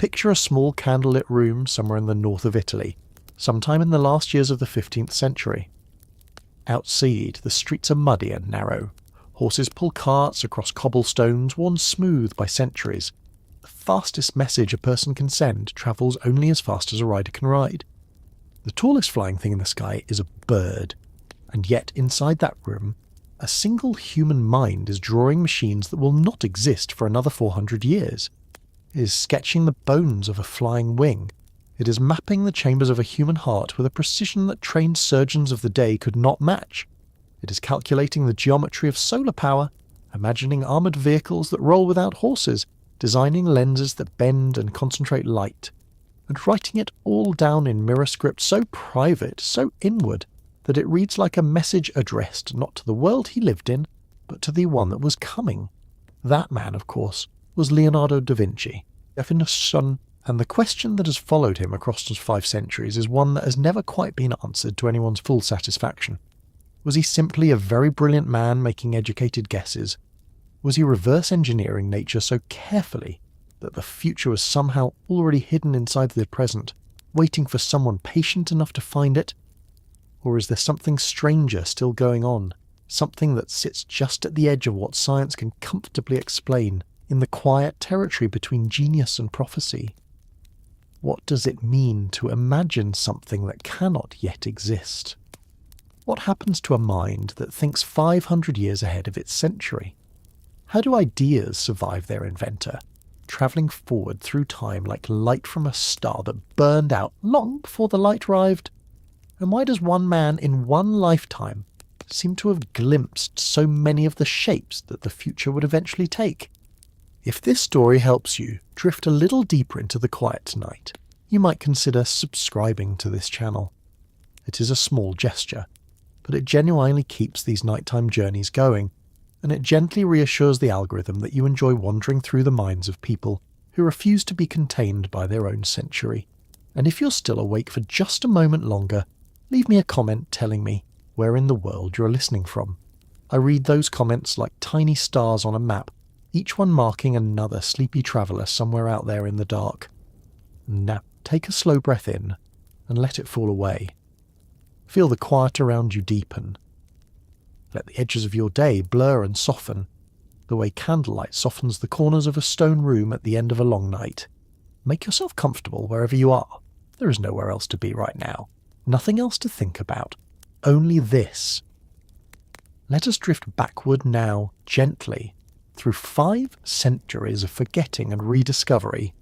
Picture a small candlelit room somewhere in the north of Italy, sometime in the last years of the 15th century. Outside, the streets are muddy and narrow. Horses pull carts across cobblestones worn smooth by centuries. The fastest message a person can send travels only as fast as a rider can ride. The tallest flying thing in the sky is a bird, and yet inside that room, a single human mind is drawing machines that will not exist for another 400 years. It is sketching the bones of a flying wing. It is mapping the chambers of a human heart with a precision that trained surgeons of the day could not match. It is calculating the geometry of solar power, imagining armoured vehicles that roll without horses, designing lenses that bend and concentrate light, and writing it all down in mirror script so private, so inward, that it reads like a message addressed not to the world he lived in, but to the one that was coming. That man, of course, was Leonardo da Vinci, definition, and the question that has followed him across the 5 centuries is one that has never quite been answered to anyone's full satisfaction. Was he simply a very brilliant man making educated guesses? Was he reverse engineering nature so carefully that the future was somehow already hidden inside the present, waiting for someone patient enough to find it? Or is there something stranger still going on, something that sits just at the edge of what science can comfortably explain, in the quiet territory between genius and prophecy? What does it mean to imagine something that cannot yet exist? What happens to a mind that thinks 500 years ahead of its century? How do ideas survive their inventor, travelling forward through time like light from a star that burned out long before the light arrived? And why does one man in one lifetime seem to have glimpsed so many of the shapes that the future would eventually take? If this story helps you drift a little deeper into the quiet tonight, you might consider subscribing to this channel. It is a small gesture, but it genuinely keeps these nighttime journeys going, and it gently reassures the algorithm that you enjoy wandering through the minds of people who refuse to be contained by their own century. And if you're still awake for just a moment longer, leave me a comment telling me where in the world you're listening from. I read those comments like tiny stars on a map, each one marking another sleepy traveller somewhere out there in the dark. Now, take a slow breath in and let it fall away. Feel the quiet around you deepen. Let the edges of your day blur and soften, the way candlelight softens the corners of a stone room at the end of a long night. Make yourself comfortable wherever you are. There is nowhere else to be right now. Nothing else to think about. Only this. Let us drift backward now, gently, through 5 centuries of forgetting and rediscovery,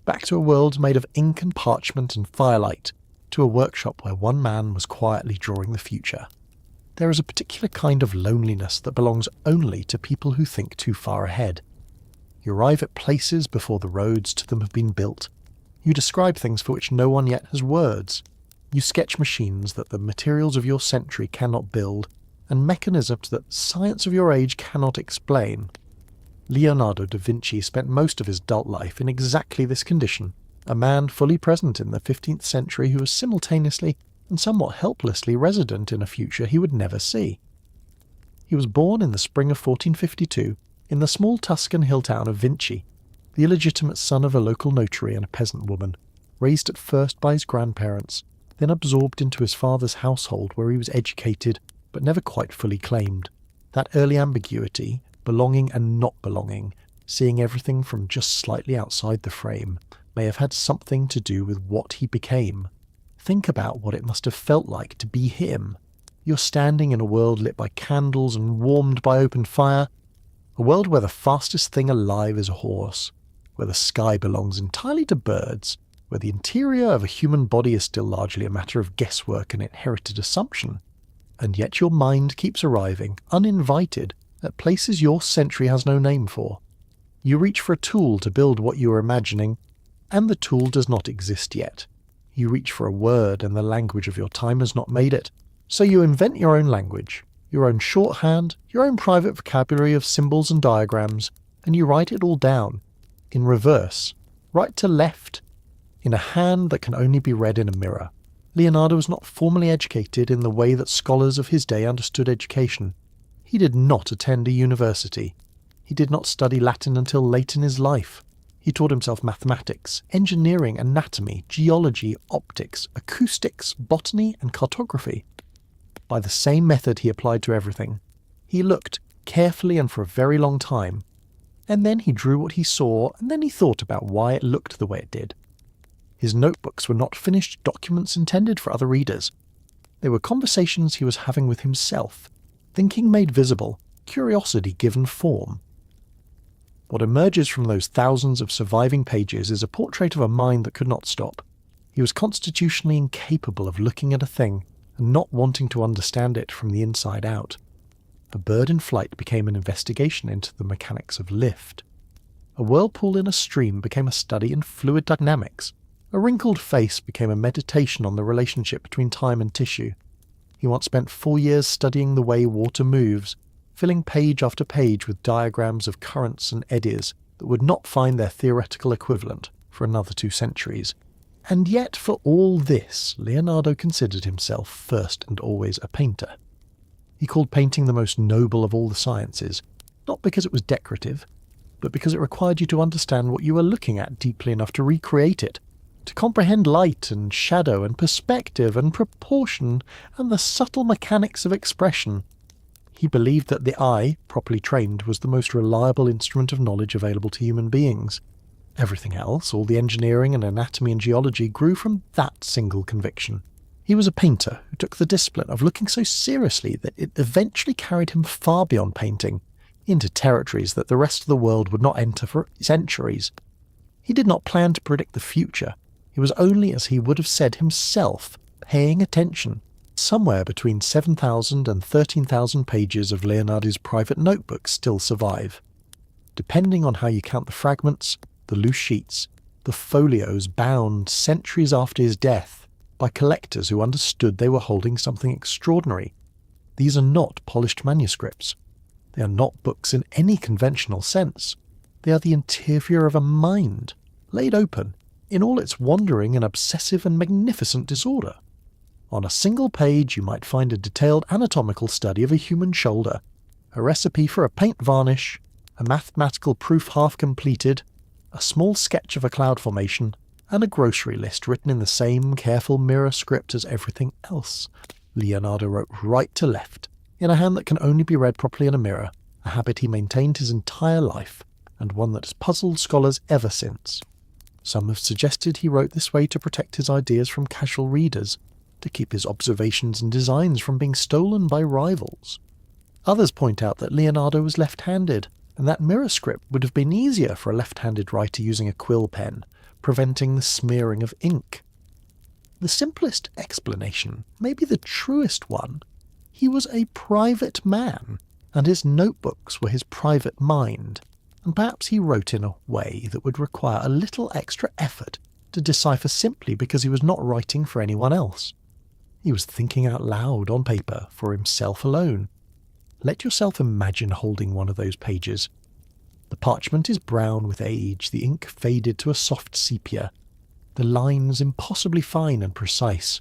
back to a world made of ink and parchment and firelight, to a workshop where one man was quietly drawing the future. There is a particular kind of loneliness that belongs only to people who think too far ahead. You arrive at places before the roads to them have been built. You describe things for which no one yet has words. You sketch machines that the materials of your century cannot build, and mechanisms that science of your age cannot explain. Leonardo da Vinci spent most of his adult life in exactly this condition, a man fully present in the 15th century who was simultaneously and somewhat helplessly resident in a future he would never see. He was born in the spring of 1452 in the small Tuscan hill town of Vinci, the illegitimate son of a local notary and a peasant woman, raised at first by his grandparents, then absorbed into his father's household where he was educated but never quite fully claimed. That early ambiguity, belonging and not belonging, seeing everything from just slightly outside the frame, may have had something to do with what he became. Think about what it must have felt like to be him. You're standing in a world lit by candles and warmed by open fire, a world where the fastest thing alive is a horse, where the sky belongs entirely to birds, where the interior of a human body is still largely a matter of guesswork and inherited assumption. And yet your mind keeps arriving, uninvited, at places your century has no name for. You reach for a tool to build what you are imagining, and the tool does not exist yet. You reach for a word, and the language of your time has not made it. So you invent your own language, your own shorthand, your own private vocabulary of symbols and diagrams, and you write it all down, in reverse, right to left, in a hand that can only be read in a mirror. Leonardo was not formally educated in the way that scholars of his day understood education. He did not attend a university. He did not study Latin until late in his life. He taught himself mathematics, engineering, anatomy, geology, optics, acoustics, botany, and cartography. By the same method he applied to everything. He looked carefully and for a very long time, and then he drew what he saw, and then he thought about why it looked the way it did. His notebooks were not finished documents intended for other readers. They were conversations he was having with himself, thinking made visible, curiosity given form. What emerges from those thousands of surviving pages is a portrait of a mind that could not stop. He was constitutionally incapable of looking at a thing and not wanting to understand it from the inside out. A bird in flight became an investigation into the mechanics of lift. A whirlpool in a stream became a study in fluid dynamics. A wrinkled face became a meditation on the relationship between time and tissue. He once spent 4 years studying the way water moves, filling page after page with diagrams of currents and eddies that would not find their theoretical equivalent for another 2 centuries. And yet for all this, Leonardo considered himself first and always a painter. He called painting the most noble of all the sciences, not because it was decorative, but because it required you to understand what you were looking at deeply enough to recreate it, to comprehend light and shadow and perspective and proportion and the subtle mechanics of expression. He believed that the eye, properly trained, was the most reliable instrument of knowledge available to human beings. Everything else, all the engineering and anatomy and geology, grew from that single conviction. He was a painter who took the discipline of looking so seriously that it eventually carried him far beyond painting, into territories that the rest of the world would not enter for centuries. He did not plan to predict the future. He was only, as he would have said himself, paying attention. Somewhere between 7,000 and 13,000 pages of Leonardo's private notebooks still survive. Depending on how you count the fragments, the loose sheets, the folios bound centuries after his death by collectors who understood they were holding something extraordinary. These are not polished manuscripts. They are not books in any conventional sense. They are the interior of a mind, laid open, in all its wandering and obsessive and magnificent disorder. On a single page you might find a detailed anatomical study of a human shoulder, a recipe for a paint varnish, a mathematical proof half completed, a small sketch of a cloud formation, and a grocery list written in the same careful mirror script as everything else. Leonardo wrote right to left, in a hand that can only be read properly in a mirror, a habit he maintained his entire life, and one that has puzzled scholars ever since. Some have suggested he wrote this way to protect his ideas from casual readers, to keep his observations and designs from being stolen by rivals. Others point out that Leonardo was left-handed, and that mirror script would have been easier for a left-handed writer using a quill pen, preventing the smearing of ink. The simplest explanation, maybe the truest one, he was a private man, and his notebooks were his private mind, and perhaps he wrote in a way that would require a little extra effort to decipher simply because he was not writing for anyone else. He was thinking out loud on paper for himself alone. Let yourself imagine holding one of those pages. The parchment is brown with age, the ink faded to a soft sepia, the lines impossibly fine and precise.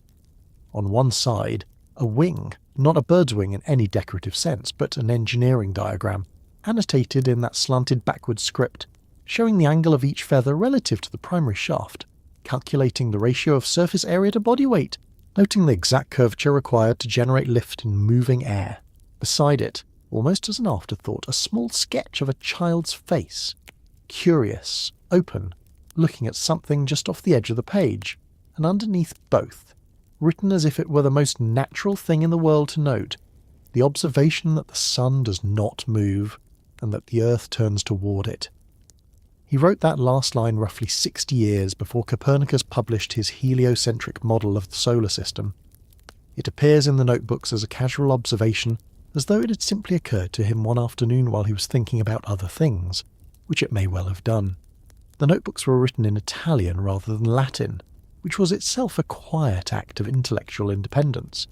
On one side, a wing, not a bird's wing in any decorative sense, but an engineering diagram, annotated in that slanted backward script, showing the angle of each feather relative to the primary shaft, calculating the ratio of surface area to body weight, noting the exact curvature required to generate lift in moving air. Beside it, almost as an afterthought, a small sketch of a child's face, curious, open, looking at something just off the edge of the page, and underneath both, written as if it were the most natural thing in the world to note, the observation that the sun does not move, and that the earth turns toward it. He wrote that last line roughly 60 years before Copernicus published his heliocentric model of the solar system. It appears in the notebooks as a casual observation, as though it had simply occurred to him one afternoon while he was thinking about other things, which it may well have done. The notebooks were written in Italian rather than Latin, which was itself a quiet act of intellectual independence.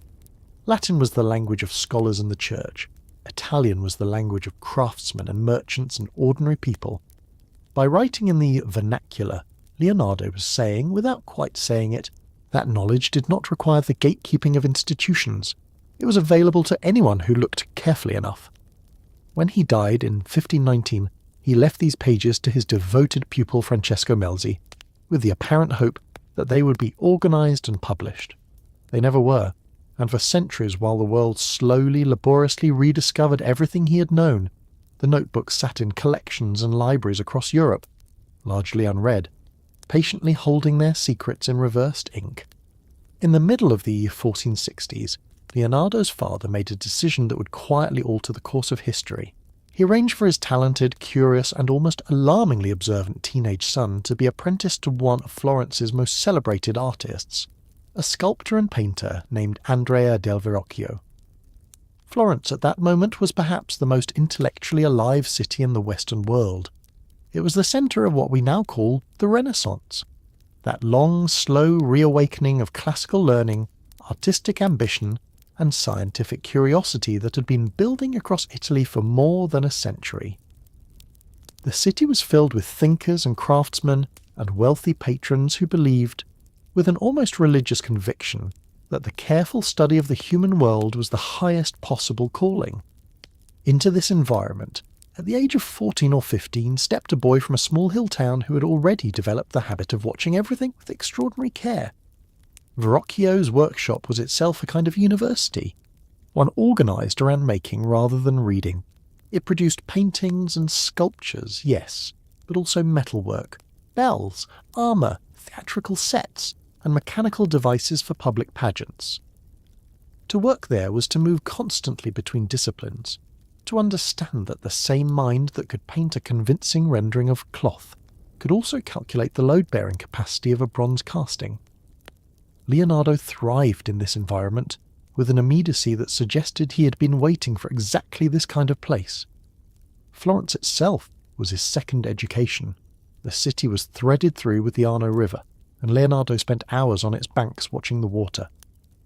Latin was the language of scholars and the church. Italian was the language of craftsmen and merchants and ordinary people. By writing in the vernacular, Leonardo was saying, without quite saying it, that knowledge did not require the gatekeeping of institutions. It was available to anyone who looked carefully enough. When he died in 1519, he left these pages to his devoted pupil Francesco Melzi, with the apparent hope that they would be organised and published. They never were, and for centuries, while the world slowly, laboriously rediscovered everything he had known, the notebooks sat in collections and libraries across Europe, largely unread, patiently holding their secrets in reversed ink. In the middle of the 1460s, Leonardo's father made a decision that would quietly alter the course of history. He arranged for his talented, curious, and almost alarmingly observant teenage son to be apprenticed to one of Florence's most celebrated artists, a sculptor and painter named Andrea del Verrocchio. Florence at that moment was perhaps the most intellectually alive city in the Western world. It was the centre of what we now call the Renaissance, that long, slow reawakening of classical learning, artistic ambition, and scientific curiosity that had been building across Italy for more than a century. The city was filled with thinkers and craftsmen and wealthy patrons who believed, with an almost religious conviction, that the careful study of the human world was the highest possible calling. Into this environment, at the age of 14 or 15, stepped a boy from a small hill town who had already developed the habit of watching everything with extraordinary care. Verrocchio's workshop was itself a kind of university, one organised around making rather than reading. It produced paintings and sculptures, yes, but also metalwork, bells, armour, theatrical sets, and mechanical devices for public pageants. To work there was to move constantly between disciplines, to understand that the same mind that could paint a convincing rendering of cloth could also calculate the load-bearing capacity of a bronze casting. Leonardo thrived in this environment, with an immediacy that suggested he had been waiting for exactly this kind of place. Florence itself was his second education. The city was threaded through with the Arno River, and Leonardo spent hours on its banks watching the water.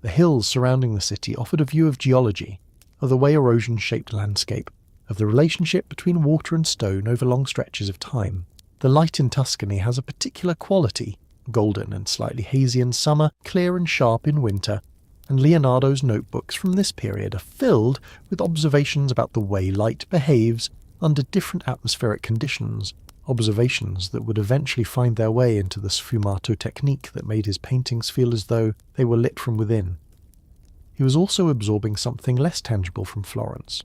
The hills surrounding the city offered a view of geology, of the way erosion shaped landscape, of the relationship between water and stone over long stretches of time. The light in Tuscany has a particular quality, golden and slightly hazy in summer, clear and sharp in winter, and Leonardo's notebooks from this period are filled with observations about the way light behaves under different atmospheric conditions, observations that would eventually find their way into the sfumato technique that made his paintings feel as though they were lit from within. He was also absorbing something less tangible from Florence,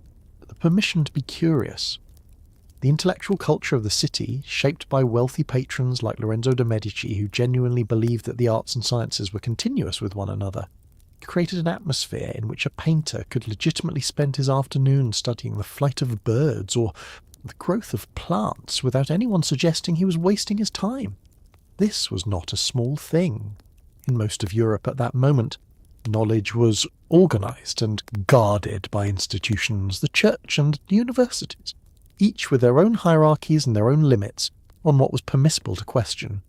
the permission to be curious. The intellectual culture of the city, shaped by wealthy patrons like Lorenzo de' Medici who genuinely believed that the arts and sciences were continuous with one another, created an atmosphere in which a painter could legitimately spend his afternoon studying the flight of birds or the growth of plants without anyone suggesting he was wasting his time. This was not a small thing. In most of Europe at that moment, knowledge was organised and guarded by institutions, the church and universities, each with their own hierarchies and their own limits on what was permissible to question.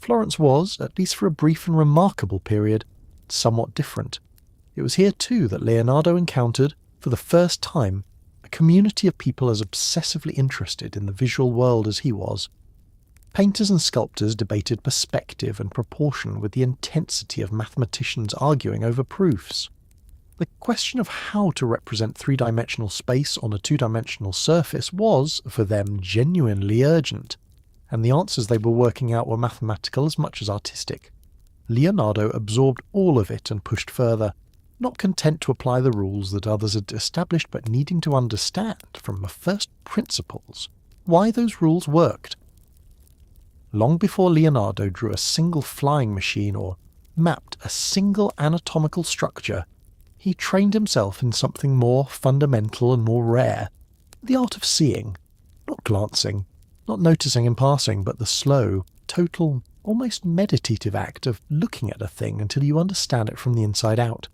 Florence was, at least for a brief and remarkable period, somewhat different. It was here too that Leonardo encountered, for the first time, a community of people as obsessively interested in the visual world as he was. Painters and sculptors debated perspective and proportion with the intensity of mathematicians arguing over proofs. The question of how to represent three-dimensional space on a two-dimensional surface was, for them, genuinely urgent, and the answers they were working out were mathematical as much as artistic. Leonardo absorbed all of it and pushed further, not content to apply the rules that others had established, but needing to understand, from the first principles, why those rules worked. Long before Leonardo drew a single flying machine or mapped a single anatomical structure, he trained himself in something more fundamental and more rare, the art of seeing, not glancing, not noticing in passing, but the slow, total, almost meditative act of looking at a thing until you understand it from the inside out.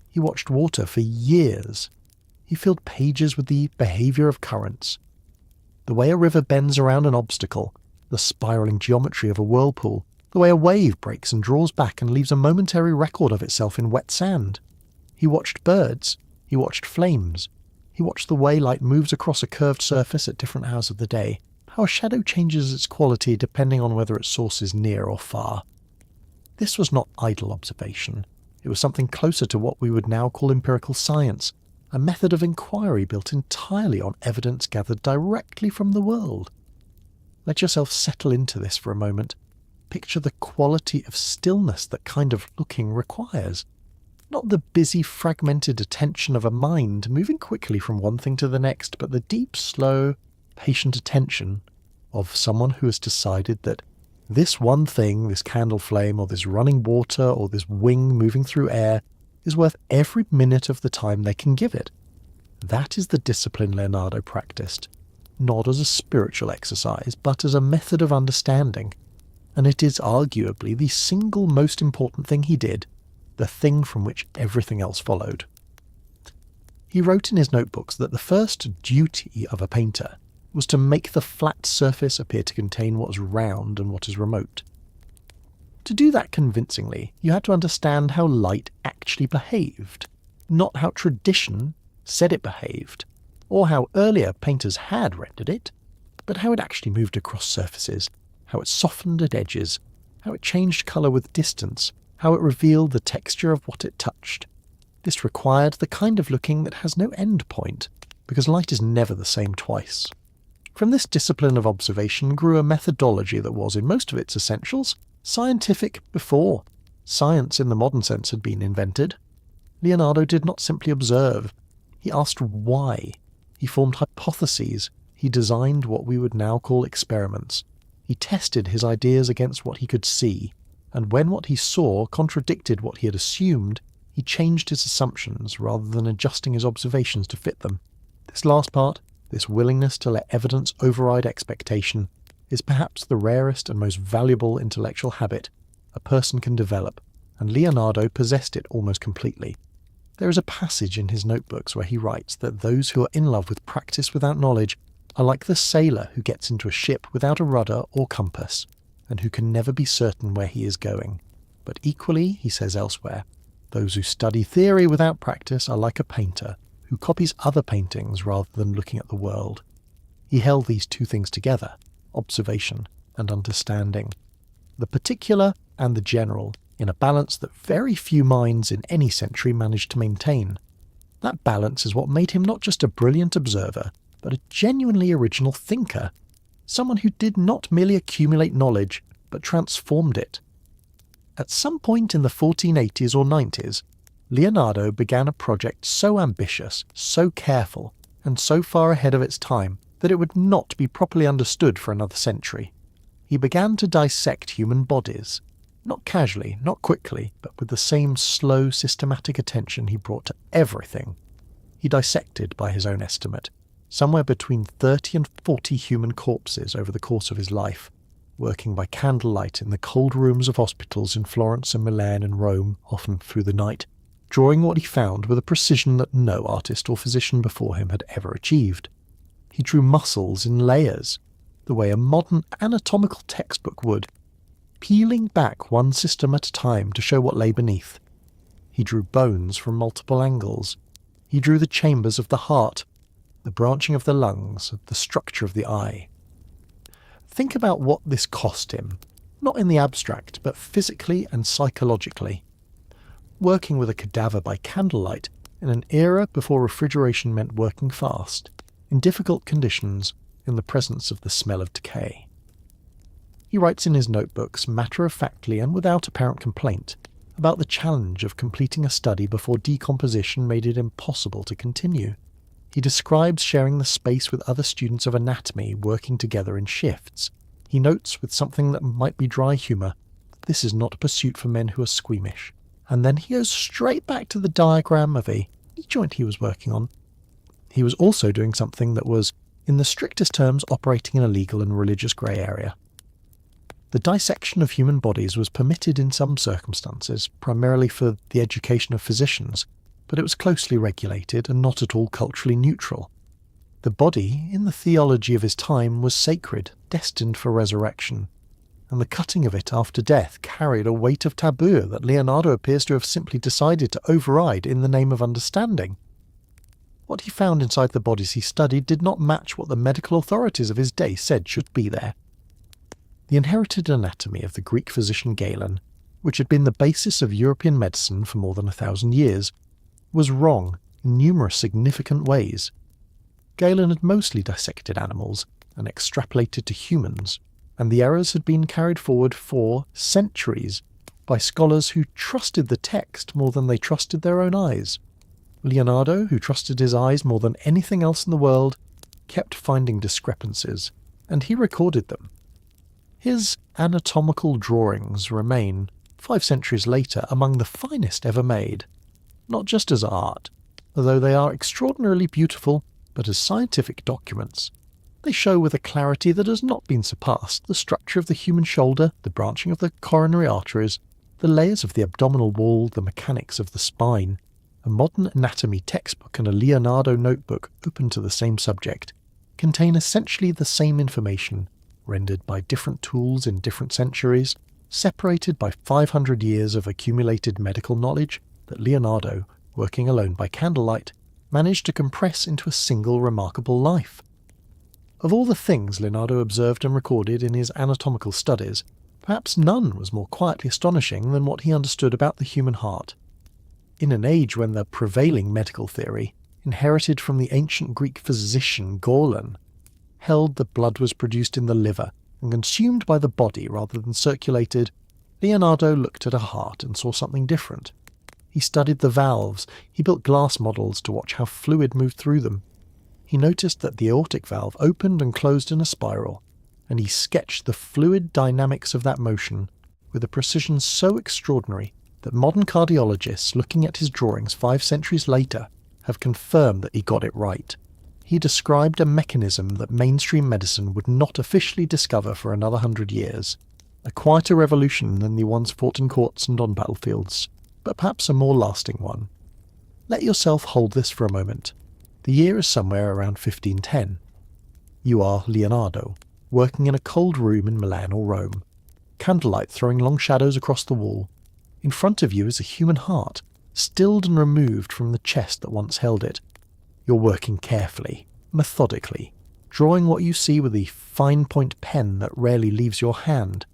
He watched water for years. He filled pages with the behaviour of currents, the way a river bends around an obstacle, the spiralling geometry of a whirlpool, the way a wave breaks and draws back and leaves a momentary record of itself in wet sand. He watched birds, he watched flames, he watched the way light moves across a curved surface at different hours of the day, how a shadow changes its quality depending on whether its source is near or far. This was not idle observation. It was something closer to what we would now call empirical science, a method of inquiry built entirely on evidence gathered directly from the world. Let yourself settle into this for a moment. Picture the quality of stillness that kind of looking requires. Not the busy, fragmented attention of a mind moving quickly from one thing to the next, but the deep, slow, patient attention of someone who has decided that this one thing, this candle flame, or this running water, or this wing moving through air, is worth every minute of the time they can give it. That is the discipline Leonardo practiced, not as a spiritual exercise, but as a method of understanding. And it is arguably the single most important thing he did, the thing from which everything else followed. He wrote in his notebooks that the first duty of a painter was to make the flat surface appear to contain what is round and what is remote. To do that convincingly, you had to understand how light actually behaved, not how tradition said it behaved, or how earlier painters had rendered it, but how it actually moved across surfaces, how it softened at edges, how it changed colour with distance, how it revealed the texture of what it touched. This required the kind of looking that has no end point, because light is never the same twice. From this discipline of observation grew a methodology that was, in most of its essentials, scientific before science in the modern sense had been invented. Leonardo did not simply observe. He asked why. He formed hypotheses. He designed what we would now call experiments. He tested his ideas against what he could see, and when what he saw contradicted what he had assumed, he changed his assumptions rather than adjusting his observations to fit them. This last part, this willingness to let evidence override expectation, is perhaps the rarest and most valuable intellectual habit a person can develop, and Leonardo possessed it almost completely. There is a passage in his notebooks where he writes that those who are in love with practice without knowledge are like the sailor who gets into a ship without a rudder or compass, and who can never be certain where he is going. But equally, he says elsewhere, those who study theory without practice are like a painter who copies other paintings rather than looking at the world. He held these two things together, observation and understanding, the particular and the general, in a balance that very few minds in any century managed to maintain. That balance is what made him not just a brilliant observer, but a genuinely original thinker, someone who did not merely accumulate knowledge, but transformed it. At some point in the 1480s or 90s, Leonardo began a project so ambitious, so careful, and so far ahead of its time that it would not be properly understood for another century. He began to dissect human bodies, not casually, not quickly, but with the same slow, systematic attention he brought to everything. He dissected, by his own estimate, somewhere between 30 and 40 human corpses over the course of his life, working by candlelight in the cold rooms of hospitals in Florence and Milan and Rome, often through the night, drawing what he found with a precision that no artist or physician before him had ever achieved. He drew muscles in layers, the way a modern anatomical textbook would, peeling back one system at a time to show what lay beneath. He drew bones from multiple angles. He drew the chambers of the heart, the branching of the lungs, the structure of the eye. Think about what this cost him, not in the abstract, but physically and psychologically. Working with a cadaver by candlelight in an era before refrigeration meant working fast, in difficult conditions, in the presence of the smell of decay. He writes in his notebooks, matter-of-factly and without apparent complaint, about the challenge of completing a study before decomposition made it impossible to continue. He describes sharing the space with other students of anatomy working together in shifts. He notes with something that might be dry humour, this is not a pursuit for men who are squeamish. And then he goes straight back to the diagram of a joint he was working on. He was also doing something that was, in the strictest terms, operating in a legal and religious grey area. The dissection of human bodies was permitted in some circumstances, primarily for the education of physicians, but it was closely regulated and not at all culturally neutral. The body, in the theology of his time, was sacred, destined for resurrection, and the cutting of it after death carried a weight of taboo that Leonardo appears to have simply decided to override in the name of understanding. What he found inside the bodies he studied did not match what the medical authorities of his day said should be there. The inherited anatomy of the Greek physician Galen, which had been the basis of European medicine for more than 1,000 years, was wrong in numerous significant ways. Galen had mostly dissected animals and extrapolated to humans, and the errors had been carried forward for centuries by scholars who trusted the text more than they trusted their own eyes. Leonardo, who trusted his eyes more than anything else in the world, kept finding discrepancies, and he recorded them. His anatomical drawings remain, 5 centuries later, among the finest ever made, not just as art, although they are extraordinarily beautiful, but as scientific documents. They show with a clarity that has not been surpassed the structure of the human shoulder, the branching of the coronary arteries, the layers of the abdominal wall, the mechanics of the spine. A modern anatomy textbook and a Leonardo notebook open to the same subject contain essentially the same information, rendered by different tools in different centuries, separated by 500 years of accumulated medical knowledge that Leonardo, working alone by candlelight, managed to compress into a single remarkable life. Of all the things Leonardo observed and recorded in his anatomical studies, perhaps none was more quietly astonishing than what he understood about the human heart. In an age when the prevailing medical theory, inherited from the ancient Greek physician Galen, held that blood was produced in the liver and consumed by the body rather than circulated, Leonardo looked at a heart and saw something different. He studied the valves, he built glass models to watch how fluid moved through them. He noticed that the aortic valve opened and closed in a spiral, and he sketched the fluid dynamics of that motion with a precision so extraordinary that modern cardiologists looking at his drawings 5 centuries later have confirmed that he got it right. He described a mechanism that mainstream medicine would not officially discover for another 100 years, a quieter revolution than the ones fought in courts and on battlefields, but perhaps a more lasting one. Let yourself hold this for a moment. The year is somewhere around 1510. You are Leonardo, working in a cold room in Milan or Rome, candlelight throwing long shadows across the wall. In front of you is a human heart, stilled and removed from the chest that once held it. You're working carefully, methodically, drawing what you see with the fine-point pen that rarely leaves your hand.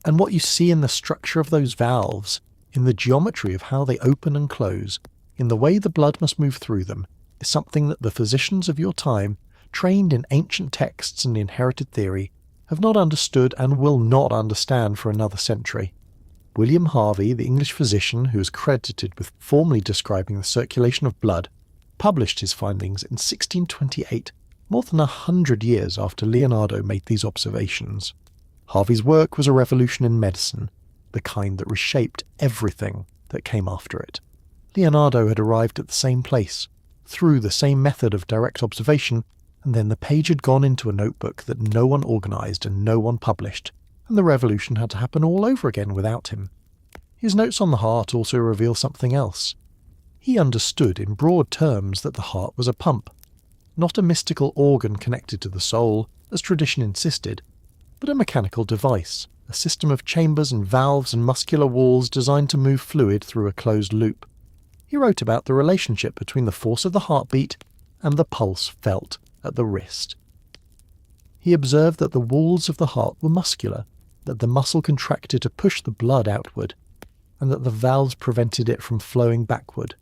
And what you see in the structure of those valves, in the geometry of how they open and close, in the way the blood must move through them, is something that the physicians of your time, trained in ancient texts and inherited theory, have not understood and will not understand for another century. William Harvey, the English physician who is credited with formally describing the circulation of blood, published his findings in 1628, more than 100 years after Leonardo made these observations. Harvey's work was a revolution in medicine, the kind that reshaped everything that came after it. Leonardo had arrived at the same place, through the same method of direct observation, and then the page had gone into a notebook that no one organised and no one published, and the revolution had to happen all over again without him. His notes on the heart also reveal something else. He understood in broad terms that the heart was a pump, not a mystical organ connected to the soul, as tradition insisted, but a mechanical device, a system of chambers and valves and muscular walls designed to move fluid through a closed loop. He wrote about the relationship between the force of the heartbeat and the pulse felt at the wrist. He observed that the walls of the heart were muscular, that the muscle contracted to push the blood outward, and that the valves prevented it from flowing backward.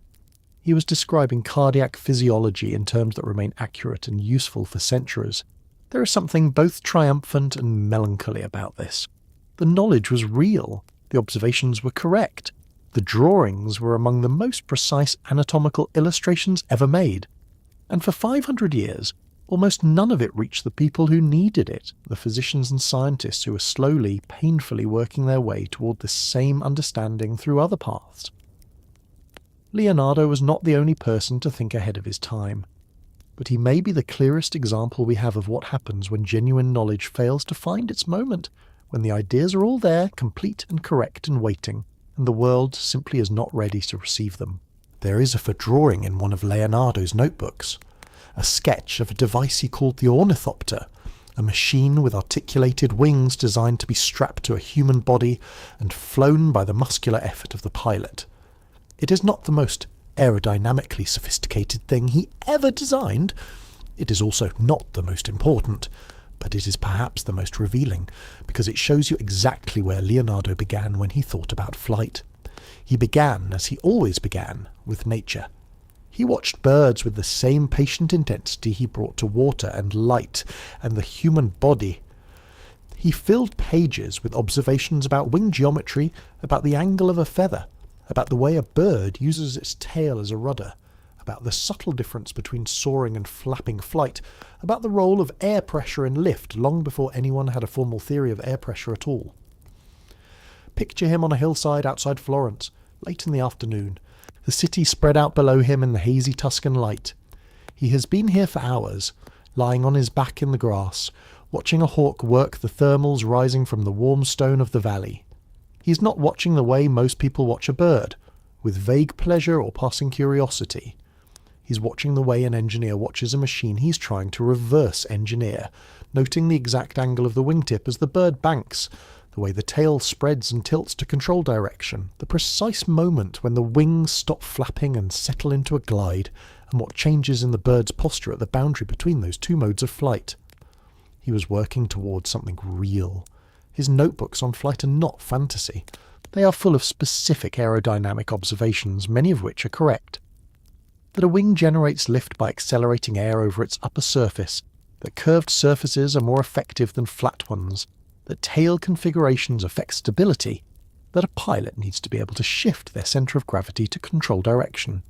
He was describing cardiac physiology in terms that remain accurate and useful for centuries. There is something both triumphant and melancholy about this. The knowledge was real, the observations were correct, the drawings were among the most precise anatomical illustrations ever made, and for 500 years, almost none of it reached the people who needed it, the physicians and scientists who were slowly, painfully working their way toward this same understanding through other paths. Leonardo was not the only person to think ahead of his time, but he may be the clearest example we have of what happens when genuine knowledge fails to find its moment, when the ideas are all there, complete and correct and waiting, and the world simply is not ready to receive them. There is a drawing in one of Leonardo's notebooks, a sketch of a device he called the ornithopter, a machine with articulated wings designed to be strapped to a human body and flown by the muscular effort of the pilot. It is not the most aerodynamically sophisticated thing he ever designed. It is also not the most important, but it is perhaps the most revealing, because it shows you exactly where Leonardo began when he thought about flight. He began, as he always began, with nature. He watched birds with the same patient intensity he brought to water and light and the human body. He filled pages with observations about wing geometry, about the angle of a feather, about the way a bird uses its tail as a rudder, about the subtle difference between soaring and flapping flight, about the role of air pressure in lift long before anyone had a formal theory of air pressure at all. Picture him on a hillside outside Florence, late in the afternoon, the city spread out below him in the hazy Tuscan light. He has been here for hours, lying on his back in the grass, watching a hawk work the thermals rising from the warm stone of the valley. He's not watching the way most people watch a bird, with vague pleasure or passing curiosity. He's watching the way an engineer watches a machine he's trying to reverse engineer, noting the exact angle of the wingtip as the bird banks, the way the tail spreads and tilts to control direction, the precise moment when the wings stop flapping and settle into a glide, and what changes in the bird's posture at the boundary between those two modes of flight. He was working towards something real. His notebooks on flight are not fantasy. They are full of specific aerodynamic observations, many of which are correct. That a wing generates lift by accelerating air over its upper surface, that curved surfaces are more effective than flat ones, that tail configurations affect stability, that a pilot needs to be able to shift their centre of gravity to control direction.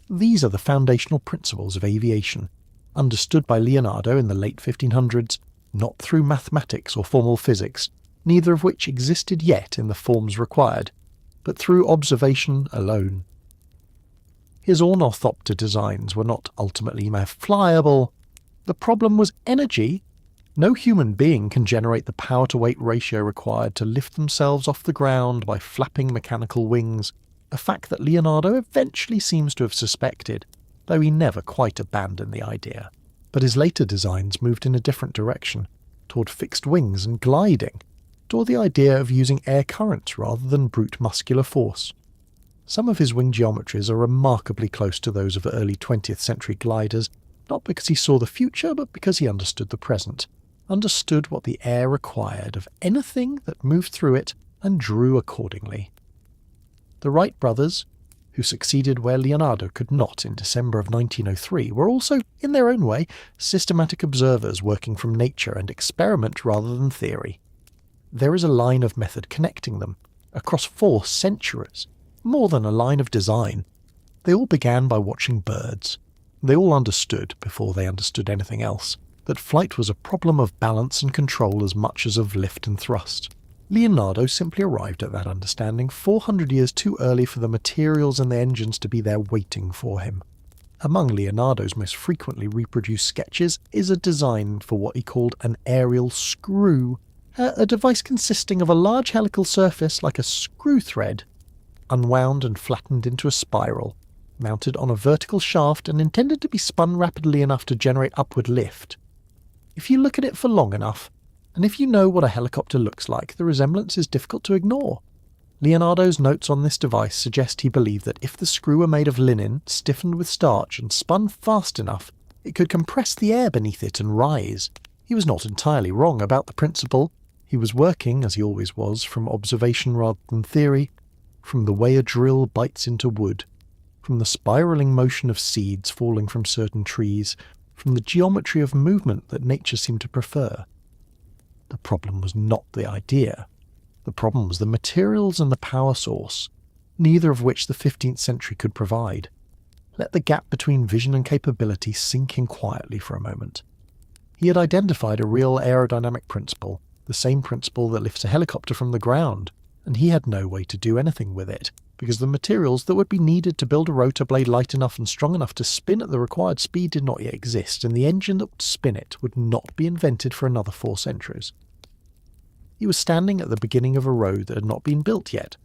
These are the foundational principles of aviation, understood by Leonardo in the late 1500s, not through mathematics or formal physics, neither of which existed yet in the forms required, but through observation alone. His ornithopter designs were not ultimately flyable. The problem was energy. No human being can generate the power-to-weight ratio required to lift themselves off the ground by flapping mechanical wings, a fact that Leonardo eventually seems to have suspected, though he never quite abandoned the idea. But his later designs moved in a different direction, toward fixed wings and gliding, toward the idea of using air currents rather than brute muscular force. Some of his wing geometries are remarkably close to those of early 20th century gliders, not because he saw the future, but because he understood the present, understood what the air required of anything that moved through it, and drew accordingly. The Wright brothers, who succeeded where Leonardo could not in December of 1903, were also, in their own way, systematic observers working from nature and experiment rather than theory. There is a line of method connecting them, across 4 centuries, more than a line of design. They all began by watching birds. They all understood, before they understood anything else, that flight was a problem of balance and control as much as of lift and thrust. Leonardo simply arrived at that understanding 400 years too early for the materials and the engines to be there waiting for him. Among Leonardo's most frequently reproduced sketches is a design for what he called an aerial screw, a device consisting of a large helical surface like a screw thread, unwound and flattened into a spiral, mounted on a vertical shaft and intended to be spun rapidly enough to generate upward lift. If you look at it for long enough, and if you know what a helicopter looks like, the resemblance is difficult to ignore. Leonardo's notes on this device suggest he believed that if the screw were made of linen, stiffened with starch, and spun fast enough, it could compress the air beneath it and rise. He was not entirely wrong about the principle. He was working, as he always was, from observation rather than theory, from the way a drill bites into wood, from the spiralling motion of seeds falling from certain trees, from the geometry of movement that nature seemed to prefer. The problem was not the idea. The problem was the materials and the power source, neither of which the 15th century could provide. Let the gap between vision and capability sink in quietly for a moment. He had identified a real aerodynamic principle, the same principle that lifts a helicopter from the ground, and he had no way to do anything with it, because the materials that would be needed to build a rotor blade light enough and strong enough to spin at the required speed did not yet exist, and the engine that would spin it would not be invented for another 4 centuries. He was standing at the beginning of a road that had not been built yet,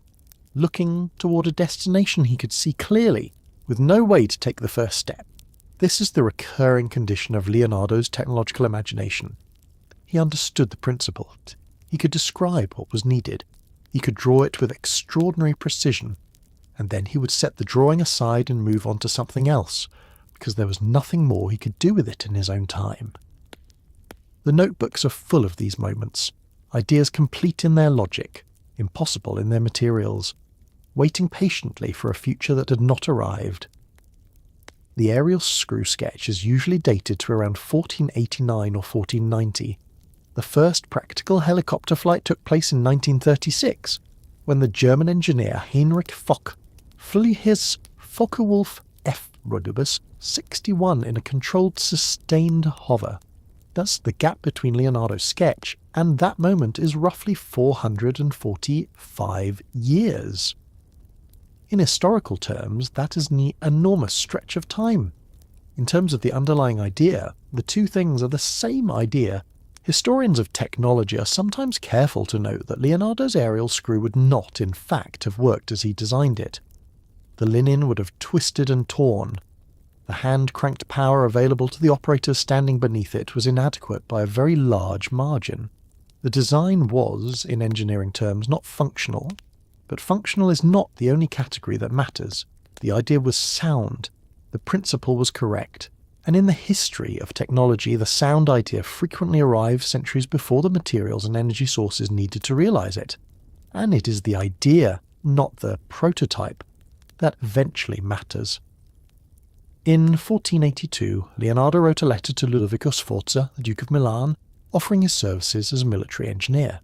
looking toward a destination he could see clearly, with no way to take the first step. This is the recurring condition of Leonardo's technological imagination. He understood the principle. He could describe what was needed. He could draw it with extraordinary precision, and then he would set the drawing aside and move on to something else, because there was nothing more he could do with it in his own time. The notebooks are full of these moments, ideas complete in their logic, impossible in their materials, waiting patiently for a future that had not arrived. the aerial screw sketch is usually dated to around 1489 or 1490. The first practical helicopter flight took place in 1936, when the German engineer Heinrich Fock flew his Focke-Wulf F. Rudibus 61 in a controlled sustained hover. Thus, the gap between Leonardo's sketch and that moment is roughly 445 years. In historical terms, that is an enormous stretch of time. In terms of the underlying idea, the two things are the same idea. Historians of technology are sometimes careful to note that Leonardo's aerial screw would not, in fact, have worked as he designed it. The linen would have twisted and torn. The hand-cranked power available to the operators standing beneath it was inadequate by a very large margin. The design was, in engineering terms, not functional, but functional is not the only category that matters. The idea was sound, the principle was correct, and in the history of technology, the sound idea frequently arrives centuries before the materials and energy sources needed to realize it. And it is the idea, not the prototype, that eventually matters. In 1482, Leonardo wrote a letter to Ludovico Sforza, the Duke of Milan, offering his services as a military engineer.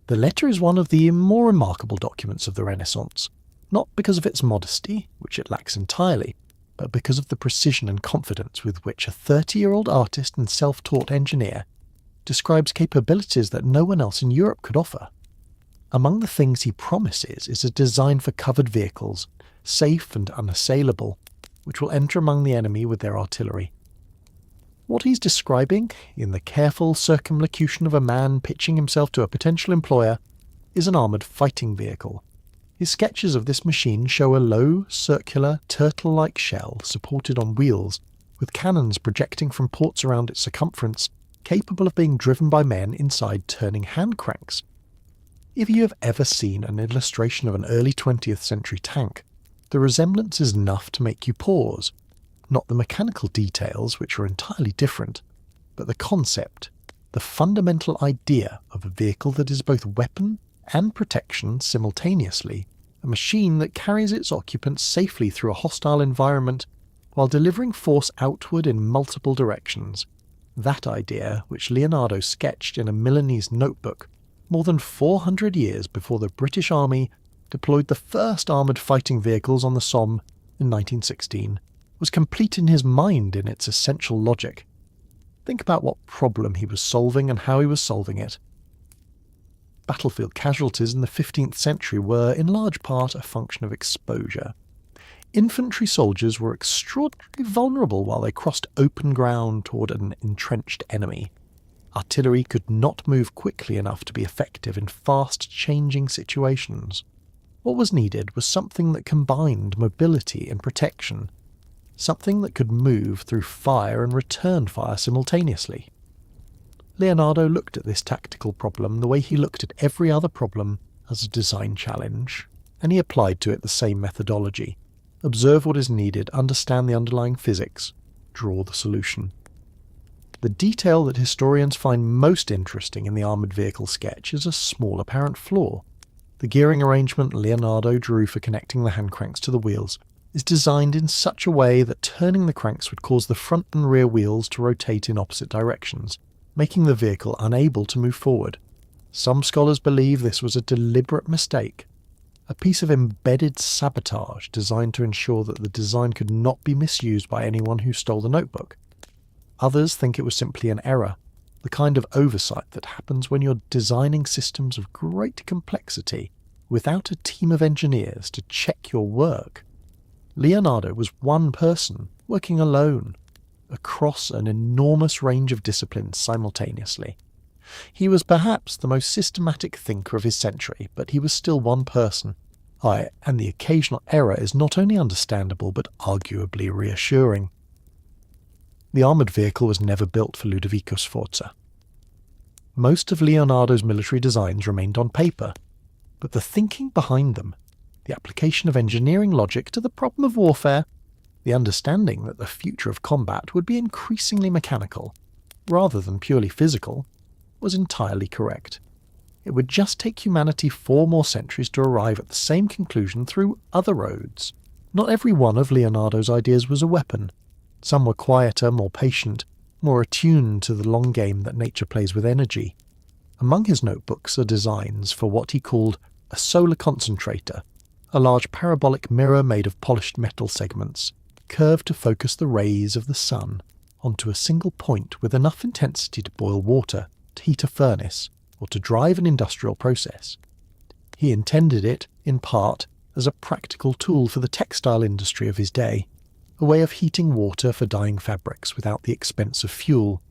The letter is one of the more remarkable documents of the Renaissance, not because of its modesty, which it lacks entirely, but because of the precision and confidence with which a 30-year-old artist and self-taught engineer describes capabilities that no one else in Europe could offer. Among the things he promises is a design for covered vehicles, safe and unassailable, which will enter among the enemy with their artillery. What he's describing, in the careful circumlocution of a man pitching himself to a potential employer, is an armoured fighting vehicle. His sketches of this machine show a low, circular, turtle-like shell supported on wheels, with cannons projecting from ports around its circumference, capable of being driven by men inside turning hand cranks. If you have ever seen an illustration of an early 20th century tank, the resemblance is enough to make you pause. Not the mechanical details, which are entirely different, but the concept, the fundamental idea of a vehicle that is both weapon and protection simultaneously, a machine that carries its occupants safely through a hostile environment while delivering force outward in multiple directions. That idea, which Leonardo sketched in a Milanese notebook more than 400 years before the British Army deployed the first armoured fighting vehicles on the Somme in 1916, was complete in his mind in its essential logic. Think about what problem he was solving and how he was solving it. Battlefield casualties in the 15th century were, in large part, a function of exposure. Infantry soldiers were extraordinarily vulnerable while they crossed open ground toward an entrenched enemy. Artillery could not move quickly enough to be effective in fast-changing situations. What was needed was something that combined mobility and protection, something that could move through fire and return fire simultaneously. Leonardo looked at this tactical problem the way he looked at every other problem, as a design challenge, and he applied to it the same methodology. Observe what is needed, understand the underlying physics, draw the solution. The detail that historians find most interesting in the armoured vehicle sketch is a small apparent flaw. The gearing arrangement Leonardo drew for connecting the hand cranks to the wheels is designed in such a way that turning the cranks would cause the front and rear wheels to rotate in opposite directions, making the vehicle unable to move forward. Some scholars believe this was a deliberate mistake, a piece of embedded sabotage designed to ensure that the design could not be misused by anyone who stole the notebook. Others think it was simply an error, the kind of oversight that happens when you're designing systems of great complexity without a team of engineers to check your work. Leonardo was one person, working alone, across an enormous range of disciplines simultaneously. He was perhaps the most systematic thinker of his century, but he was still one person. And the occasional error is not only understandable, but arguably reassuring. The armoured vehicle was never built for Ludovico Sforza. Most of Leonardo's military designs remained on paper, but the thinking behind them, the application of engineering logic to the problem of warfare, the understanding that the future of combat would be increasingly mechanical, rather than purely physical, was entirely correct. It would just take humanity 4 more centuries to arrive at the same conclusion through other roads. Not every one of Leonardo's ideas was a weapon. Some were quieter, more patient, more attuned to the long game that nature plays with energy. Among his notebooks are designs for what he called a solar concentrator, a large parabolic mirror made of polished metal segments, curved to focus the rays of the sun onto a single point with enough intensity to boil water, to heat a furnace, or to drive an industrial process. He intended it, in part, as a practical tool for the textile industry of his day, a way of heating water for dyeing fabrics without the expense of fuel.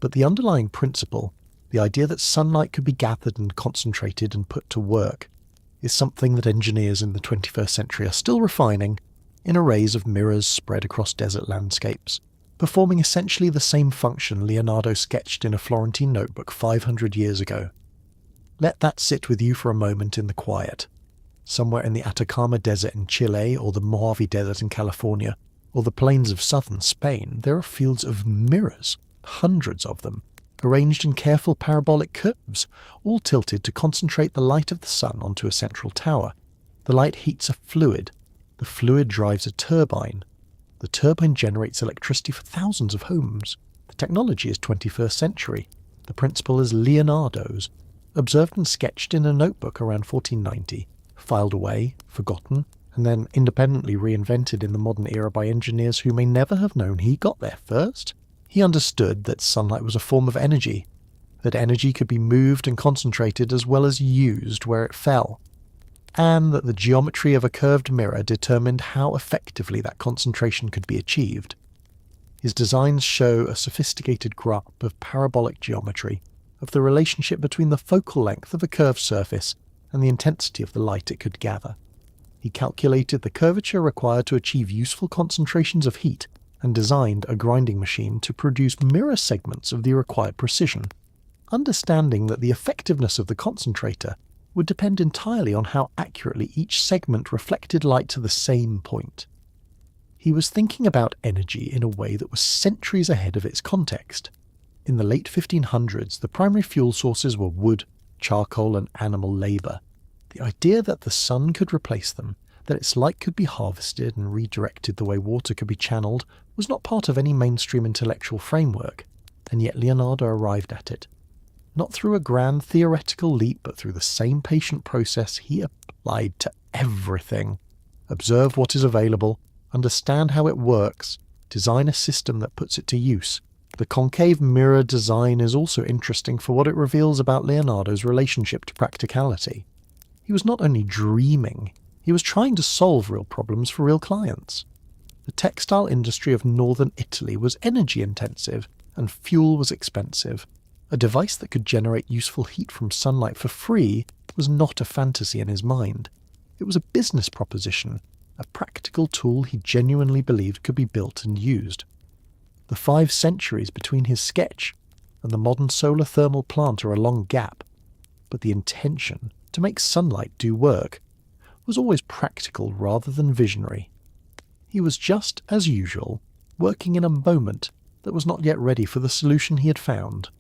But the underlying principle, the idea that sunlight could be gathered and concentrated and put to work, is something that engineers in the 21st century are still refining in arrays of mirrors spread across desert landscapes, performing essentially the same function Leonardo sketched in a Florentine notebook 500 years ago. Let that sit with you for a moment in the quiet. Somewhere in the Atacama Desert in Chile, or the Mojave Desert in California, or the plains of southern Spain, there are fields of mirrors, hundreds of them, arranged in careful parabolic curves, all tilted to concentrate the light of the sun onto a central tower. The light heats a fluid. The fluid drives a turbine. The turbine generates electricity for thousands of homes. The technology is 21st century. The principle is Leonardo's, observed and sketched in a notebook around 1490, filed away, forgotten, and then independently reinvented in the modern era by engineers who may never have known he got there first. He understood that sunlight was a form of energy, that energy could be moved and concentrated as well as used where it fell, and that the geometry of a curved mirror determined how effectively that concentration could be achieved. His designs show a sophisticated grasp of parabolic geometry, of the relationship between the focal length of a curved surface and the intensity of the light it could gather. He calculated the curvature required to achieve useful concentrations of heat and designed a grinding machine to produce mirror segments of the required precision, understanding that the effectiveness of the concentrator would depend entirely on how accurately each segment reflected light to the same point. He was thinking about energy in a way that was centuries ahead of its context. In the late 1500s, the primary fuel sources were wood, charcoal, and animal labour. The idea that the sun could replace them, that its light could be harvested and redirected the way water could be channeled, was not part of any mainstream intellectual framework, and yet Leonardo arrived at it. Not through a grand theoretical leap, but through the same patient process he applied to everything. Observe what is available, understand how it works, design a system that puts it to use. The concave mirror design is also interesting for what it reveals about Leonardo's relationship to practicality. He was not only dreaming, he was trying to solve real problems for real clients. The textile industry of northern Italy was energy intensive, and fuel was expensive. A device that could generate useful heat from sunlight for free was not a fantasy in his mind. It was a business proposition, a practical tool he genuinely believed could be built and used. The 5 centuries between his sketch and the modern solar thermal plant are a long gap, but the intention, to make sunlight do work, was always practical rather than visionary. He was just, as usual, working in a moment that was not yet ready for the solution he had found.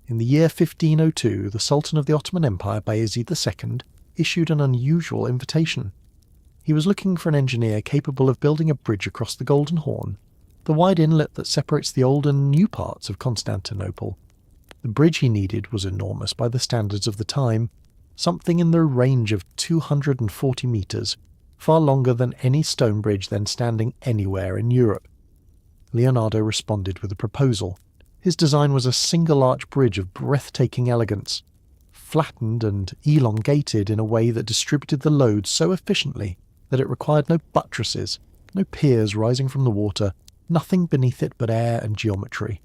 In the year 1502, the Sultan of the Ottoman Empire, Bayezid II, issued an unusual invitation. He was looking for an engineer capable of building a bridge across the Golden Horn, the wide inlet that separates the old and new parts of Constantinople. The bridge he needed was enormous by the standards of the time, something in the range of 240 metres, far longer than any stone bridge then standing anywhere in Europe. Leonardo responded with a proposal. His design was a single-arch bridge of breathtaking elegance, flattened and elongated in a way that distributed the load so efficiently that it required no buttresses, no piers rising from the water, nothing beneath it but air and geometry.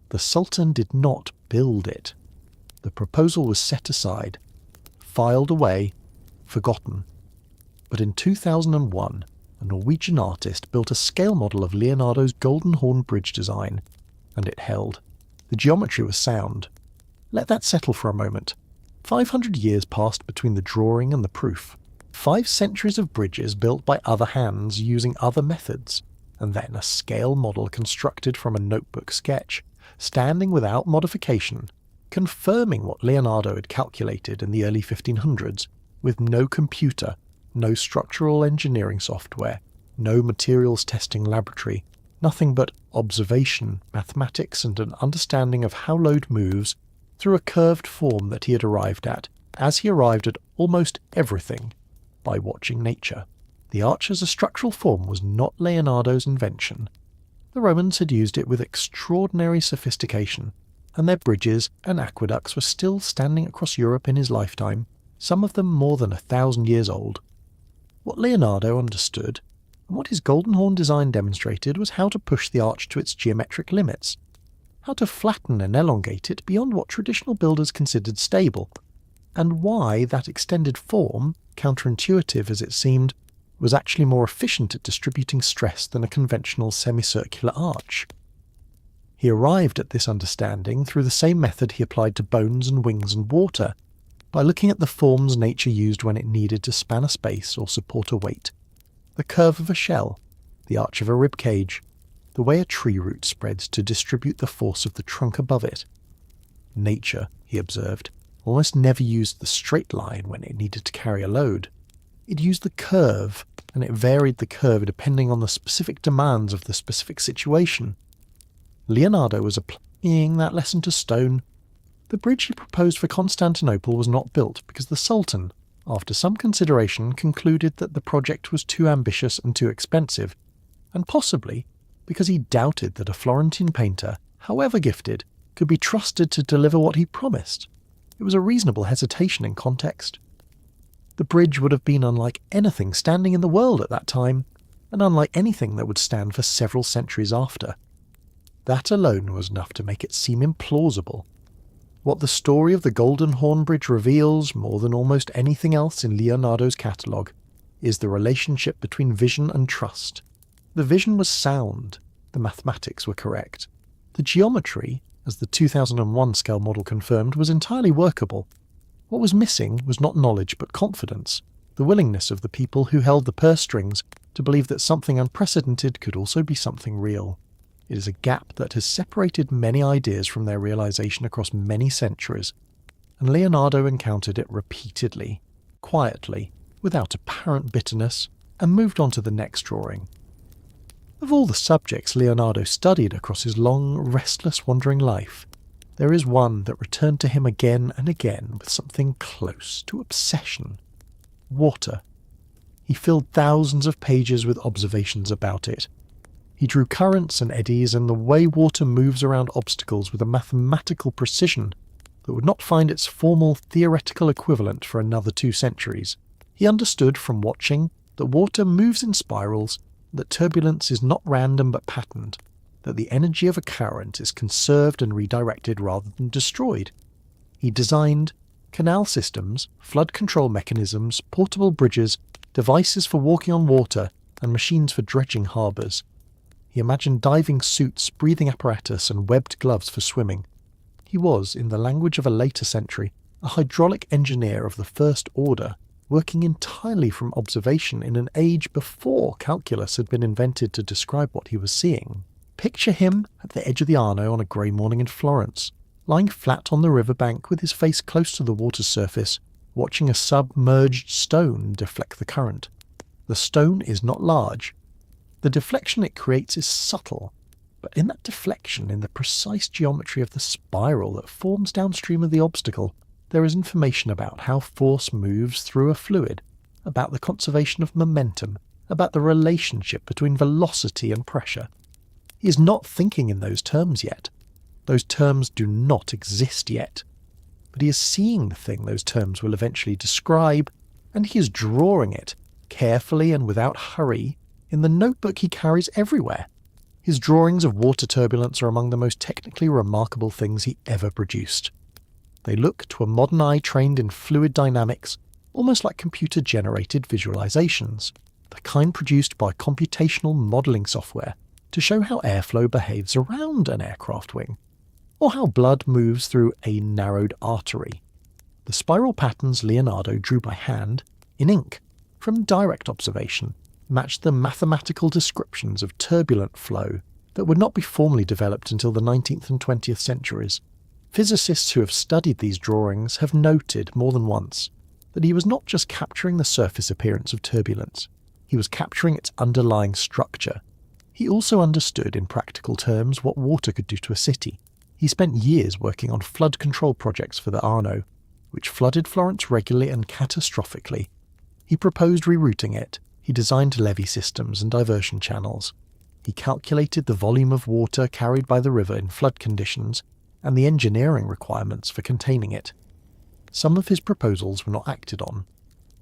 The Sultan did not build it. The proposal was set aside, filed away, forgotten. But in 2001, a Norwegian artist built a scale model of Leonardo's Golden Horn Bridge design, and it held. The geometry was sound. Let that settle for a moment. 500 years passed between the drawing and the proof. 5 centuries of bridges built by other hands using other methods, and then a scale model constructed from a notebook sketch, standing without modification, confirming what Leonardo had calculated in the early 1500s, with no computer, No structural engineering software, no materials testing laboratory, nothing but observation, mathematics, and an understanding of how load moves through a curved form that he had arrived at, as he arrived at almost everything, by watching nature. The arch as a structural form was not Leonardo's invention. The Romans had used it with extraordinary sophistication, and their bridges and aqueducts were still standing across Europe in his lifetime, some of them more than 1,000 years old. What Leonardo understood, and what his Golden Horn design demonstrated, was how to push the arch to its geometric limits, how to flatten and elongate it beyond what traditional builders considered stable, and why that extended form, counterintuitive as it seemed, was actually more efficient at distributing stress than a conventional semicircular arch. He arrived at this understanding through the same method he applied to bones and wings and water, by looking at the forms nature used when it needed to span a space or support a weight. The curve of a shell, the arch of a rib cage, the way a tree root spreads to distribute the force of the trunk above it. Nature, he observed, almost never used the straight line when it needed to carry a load. It used the curve, and it varied the curve depending on the specific demands of the specific situation. Leonardo was applying that lesson to stone. The bridge he proposed for Constantinople was not built because the Sultan, after some consideration, concluded that the project was too ambitious and too expensive, and possibly because he doubted that a Florentine painter, however gifted, could be trusted to deliver what he promised. It was a reasonable hesitation in context. The bridge would have been unlike anything standing in the world at that time, and unlike anything that would stand for several centuries after. That alone was enough to make it seem implausible. What the story of the Golden Horn Bridge reveals, more than almost anything else in Leonardo's catalogue, is the relationship between vision and trust. The vision was sound, the mathematics were correct. The geometry, as the 2001 scale model confirmed, was entirely workable. What was missing was not knowledge but confidence, the willingness of the people who held the purse strings to believe that something unprecedented could also be something real. It is a gap that has separated many ideas from their realization across many centuries, and Leonardo encountered it repeatedly, quietly, without apparent bitterness, and moved on to the next drawing. Of all the subjects Leonardo studied across his long, restless, wandering life, there is one that returned to him again and again with something close to obsession: water. He filled thousands of pages with observations about it. He drew currents and eddies and the way water moves around obstacles with a mathematical precision that would not find its formal theoretical equivalent for another 2 centuries. He understood from watching that water moves in spirals, that turbulence is not random but patterned, that the energy of a current is conserved and redirected rather than destroyed. He designed canal systems, flood control mechanisms, portable bridges, devices for walking on water, and machines for dredging harbours. He imagined diving suits, breathing apparatus, and webbed gloves for swimming. He was, in the language of a later century, a hydraulic engineer of the first order, working entirely from observation in an age before calculus had been invented to describe what he was seeing. Picture him at the edge of the Arno on a grey morning in Florence, lying flat on the riverbank with his face close to the water's surface, watching a submerged stone deflect the current. The stone is not large. The deflection it creates is subtle, but in that deflection, in the precise geometry of the spiral that forms downstream of the obstacle, there is information about how force moves through a fluid, about the conservation of momentum, about the relationship between velocity and pressure. He is not thinking in those terms yet. Those terms do not exist yet. But he is seeing the thing those terms will eventually describe, and he is drawing it, carefully and without hurry, in the notebook he carries everywhere. His drawings of water turbulence are among the most technically remarkable things he ever produced. They look, to a modern eye trained in fluid dynamics, almost like computer-generated visualizations, the kind produced by computational modelling software to show how airflow behaves around an aircraft wing, or how blood moves through a narrowed artery. The spiral patterns Leonardo drew by hand, in ink, from direct observation, matched the mathematical descriptions of turbulent flow that would not be formally developed until the 19th and 20th centuries. Physicists who have studied these drawings have noted more than once that he was not just capturing the surface appearance of turbulence, he was capturing its underlying structure. He also understood in practical terms what water could do to a city. He spent years working on flood control projects for the Arno, which flooded Florence regularly and catastrophically. He proposed rerouting it. He designed levee systems and diversion channels. He calculated the volume of water carried by the river in flood conditions and the engineering requirements for containing it. Some of his proposals were not acted on.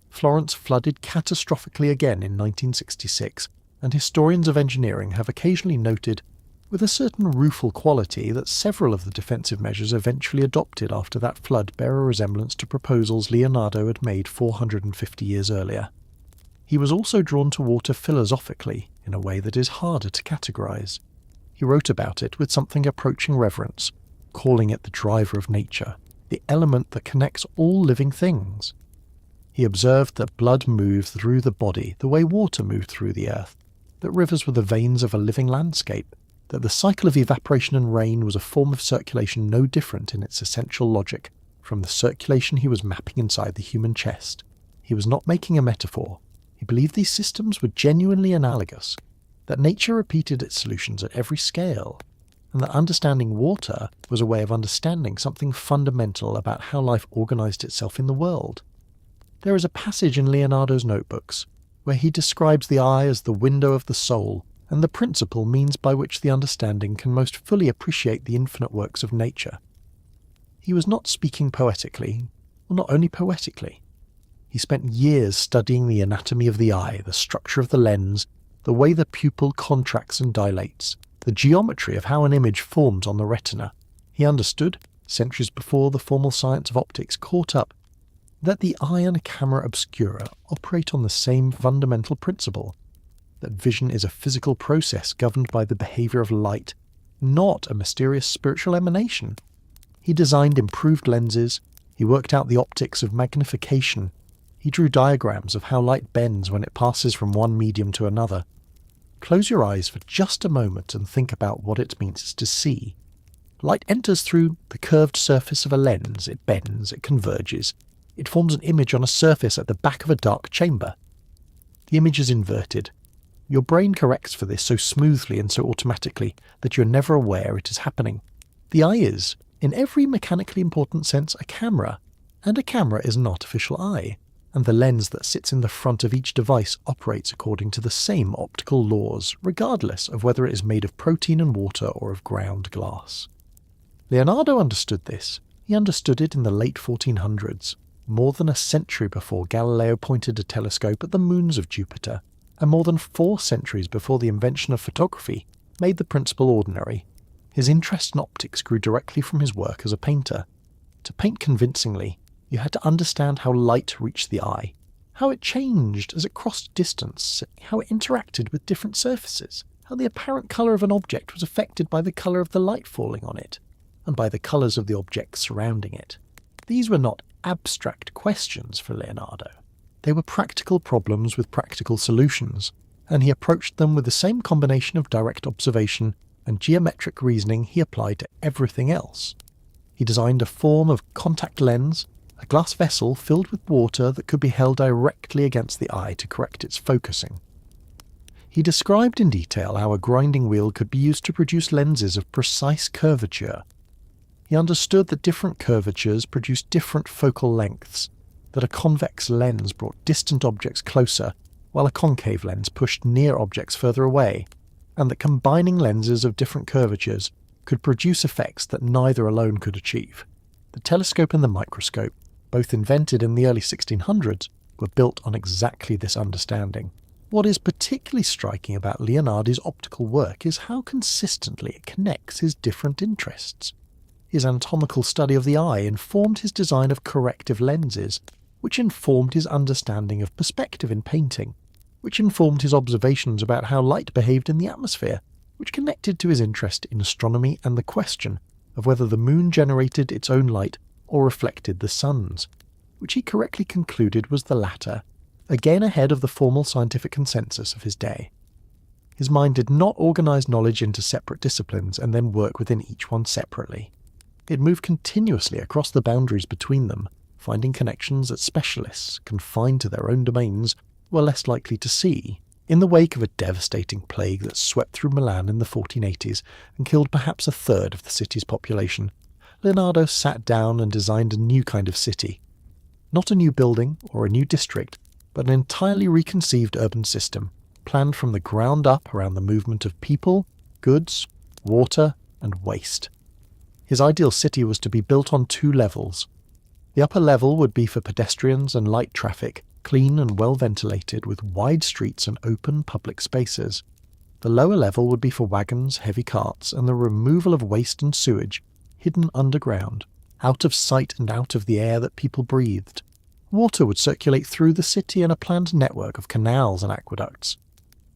Florence flooded catastrophically again in 1966, and historians of engineering have occasionally noted, with a certain rueful quality, that several of the defensive measures eventually adopted after that flood bear a resemblance to proposals Leonardo had made 450 years earlier. He was also drawn to water philosophically, in a way that is harder to categorize. He wrote about it with something approaching reverence, calling it the driver of nature, the element that connects all living things. He observed that blood moved through the body the way water moved through the earth, that rivers were the veins of a living landscape, that the cycle of evaporation and rain was a form of circulation no different in its essential logic from the circulation he was mapping inside the human chest. He was not making a metaphor. He believed these systems were genuinely analogous, that nature repeated its solutions at every scale, and that understanding water was a way of understanding something fundamental about how life organized itself in the world. There is a passage in Leonardo's notebooks where he describes the eye as the window of the soul and the principal means by which the understanding can most fully appreciate the infinite works of nature. He was not speaking poetically, or not only poetically. He spent years studying the anatomy of the eye, the structure of the lens, the way the pupil contracts and dilates, the geometry of how an image forms on the retina. He understood, centuries before the formal science of optics caught up, that the eye and a camera obscura operate on the same fundamental principle, that vision is a physical process governed by the behavior of light, not a mysterious spiritual emanation. He designed improved lenses, he worked out the optics of magnification, he drew diagrams of how light bends when it passes from one medium to another. Close your eyes for just a moment and think about what it means to see. Light enters through the curved surface of a lens, it bends, it converges, it forms an image on a surface at the back of a dark chamber. The image is inverted. Your brain corrects for this so smoothly and so automatically that you're never aware it is happening. The eye is, in every mechanically important sense, a camera, and a camera is an artificial eye, and the lens that sits in the front of each device operates according to the same optical laws, regardless of whether it is made of protein and water or of ground glass. Leonardo understood this. He understood it in the late 1400s, more than a century before Galileo pointed a telescope at the moons of Jupiter, and more than 4 centuries before the invention of photography made the principle ordinary. His interest in optics grew directly from his work as a painter. To paint convincingly, you had to understand how light reached the eye, how it changed as it crossed distance, how it interacted with different surfaces, how the apparent colour of an object was affected by the colour of the light falling on it, and by the colours of the objects surrounding it. These were not abstract questions for Leonardo. They were practical problems with practical solutions, and he approached them with the same combination of direct observation and geometric reasoning he applied to everything else. He designed a form of contact lens, a glass vessel filled with water that could be held directly against the eye to correct its focusing. He described in detail how a grinding wheel could be used to produce lenses of precise curvature. He understood that different curvatures produced different focal lengths, that a convex lens brought distant objects closer, while a concave lens pushed near objects further away, and that combining lenses of different curvatures could produce effects that neither alone could achieve. The telescope and the microscope, both invented in the early 1600s, were built on exactly this understanding. What is particularly striking about Leonardo's optical work is how consistently it connects his different interests. His anatomical study of the eye informed his design of corrective lenses, which informed his understanding of perspective in painting, which informed his observations about how light behaved in the atmosphere, which connected to his interest in astronomy and the question of whether the moon generated its own light or reflected the sun's, which he correctly concluded was the latter, again ahead of the formal scientific consensus of his day. His mind did not organize knowledge into separate disciplines and then work within each one separately. It moved continuously across the boundaries between them, finding connections that specialists, confined to their own domains, were less likely to see. In the wake of a devastating plague that swept through Milan in the 1480s and killed perhaps a third of the city's population, Leonardo sat down and designed a new kind of city. Not a new building or a new district, but an entirely reconceived urban system, planned from the ground up around the movement of people, goods, water, and waste. His ideal city was to be built on 2 levels. The upper level would be for pedestrians and light traffic, clean and well ventilated with wide streets and open public spaces. The lower level would be for wagons, heavy carts, and the removal of waste and sewage, hidden underground, out of sight and out of the air that people breathed. Water would circulate through the city in a planned network of canals and aqueducts.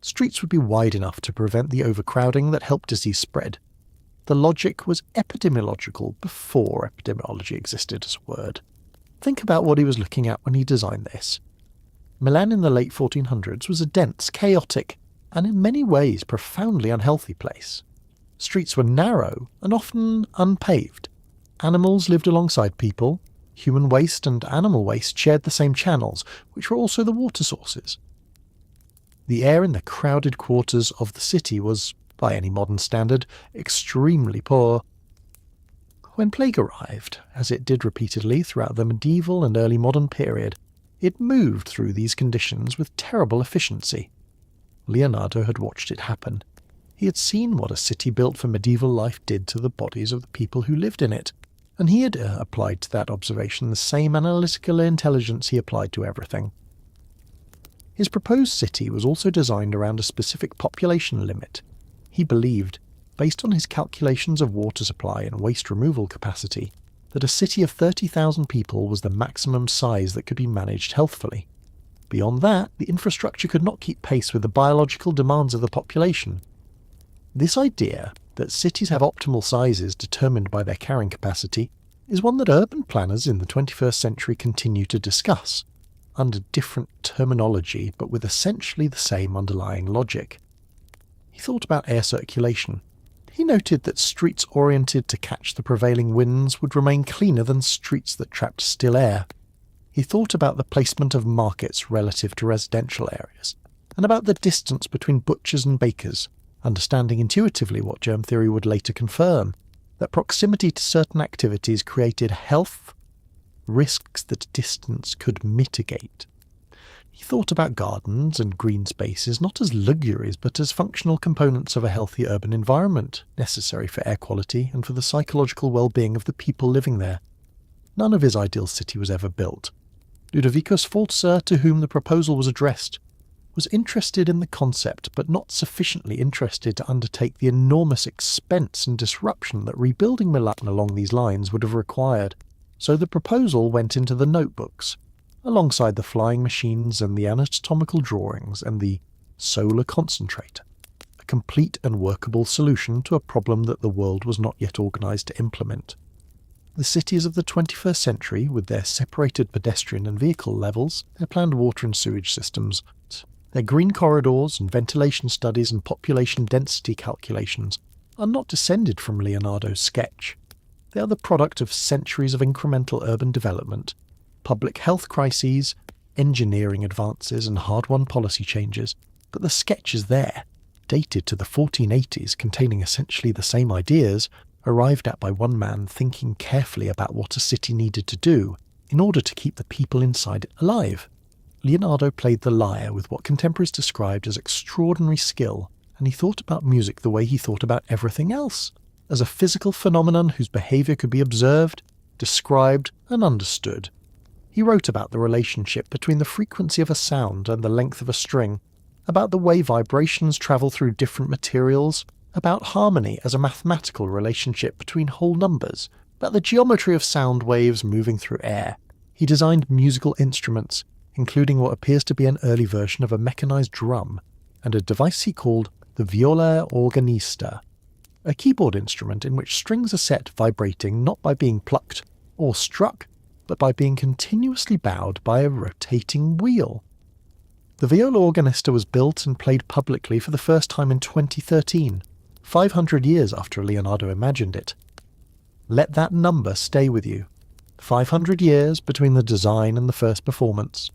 Streets would be wide enough to prevent the overcrowding that helped disease spread. The logic was epidemiological before epidemiology existed as a word. Think about what he was looking at when he designed this. Milan in the late 1400s was a dense, chaotic, and in many ways profoundly unhealthy place. Streets were narrow and often unpaved. Animals lived alongside people. Human waste and animal waste shared the same channels, which were also the water sources. The air in the crowded quarters of the city was, by any modern standard, extremely poor. When plague arrived, as it did repeatedly throughout the medieval and early modern period, it moved through these conditions with terrible efficiency. Leonardo had watched it happen. He had seen what a city built for medieval life did to the bodies of the people who lived in it, and he had applied to that observation the same analytical intelligence he applied to everything. His proposed city was also designed around a specific population limit. He believed, based on his calculations of water supply and waste removal capacity, that a city of 30,000 people was the maximum size that could be managed healthfully. Beyond that, the infrastructure could not keep pace with the biological demands of the population. This idea that cities have optimal sizes determined by their carrying capacity is one that urban planners in the 21st century continue to discuss, under different terminology but with essentially the same underlying logic. He thought about air circulation. He noted that streets oriented to catch the prevailing winds would remain cleaner than streets that trapped still air. He thought about the placement of markets relative to residential areas, and about the distance between butchers and bakers, understanding intuitively what germ theory would later confirm, that proximity to certain activities created health risks that distance could mitigate. He thought about gardens and green spaces not as luxuries but as functional components of a healthy urban environment, necessary for air quality and for the psychological well-being of the people living there. None of his ideal city was ever built. Ludovico Sforza, to whom the proposal was addressed, was interested in the concept but not sufficiently interested to undertake the enormous expense and disruption that rebuilding Milan along these lines would have required, so the proposal went into the notebooks, alongside the flying machines and the anatomical drawings and the solar concentrator, a complete and workable solution to a problem that the world was not yet organised to implement. The cities of the 21st century, with their separated pedestrian and vehicle levels, their planned water and sewage systems, their green corridors and ventilation studies and population density calculations, are not descended from Leonardo's sketch. They are the product of centuries of incremental urban development, public health crises, engineering advances and hard-won policy changes, but the sketch is there, dated to the 1480s, containing essentially the same ideas, arrived at by one man thinking carefully about what a city needed to do in order to keep the people inside it alive. Leonardo played the lyre with what contemporaries described as extraordinary skill, and he thought about music the way he thought about everything else, as a physical phenomenon whose behaviour could be observed, described and understood. He wrote about the relationship between the frequency of a sound and the length of a string, about the way vibrations travel through different materials, about harmony as a mathematical relationship between whole numbers, about the geometry of sound waves moving through air. He designed musical instruments, including what appears to be an early version of a mechanized drum, and a device he called the viola organista, a keyboard instrument in which strings are set vibrating not by being plucked or struck, but by being continuously bowed by a rotating wheel. The viola organista was built and played publicly for the first time in 2013, 500 years after Leonardo imagined it. Let that number stay with you. 500 years between the design and the first performance.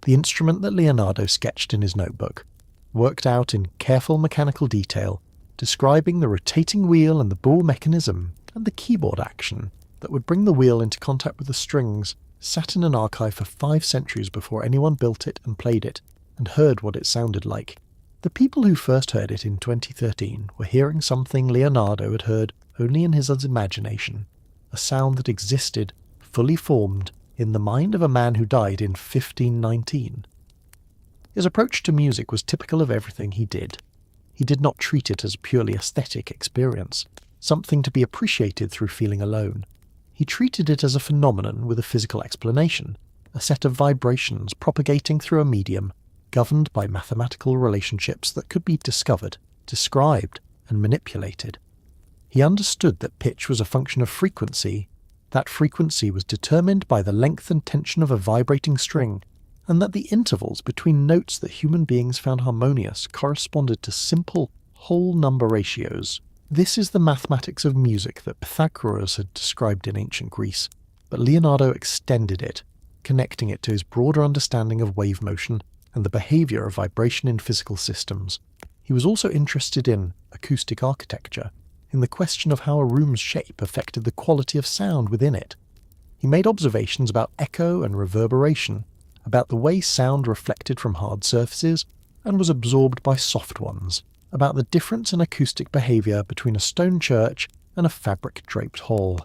The instrument that Leonardo sketched in his notebook, worked out in careful mechanical detail, describing the rotating wheel and the ball mechanism and the keyboard action that would bring the wheel into contact with the strings, sat in an archive for 5 centuries before anyone built it and played it and heard what it sounded like. The people who first heard it in 2013 were hearing something Leonardo had heard only in his imagination, a sound that existed, fully formed, in the mind of a man who died in 1519. His approach to music was typical of everything he did. He did not treat it as a purely aesthetic experience, something to be appreciated through feeling alone. He treated it as a phenomenon with a physical explanation, a set of vibrations propagating through a medium, governed by mathematical relationships that could be discovered, described, and manipulated. He understood that pitch was a function of frequency. That frequency was determined by the length and tension of a vibrating string, and that the intervals between notes that human beings found harmonious corresponded to simple whole number ratios. This is the mathematics of music that Pythagoras had described in ancient Greece, but Leonardo extended it, connecting it to his broader understanding of wave motion and the behaviour of vibration in physical systems. He was also interested in acoustic architecture, in the question of how a room's shape affected the quality of sound within it. He made observations about echo and reverberation, about the way sound reflected from hard surfaces and was absorbed by soft ones, about the difference in acoustic behaviour between a stone church and a fabric-draped hall.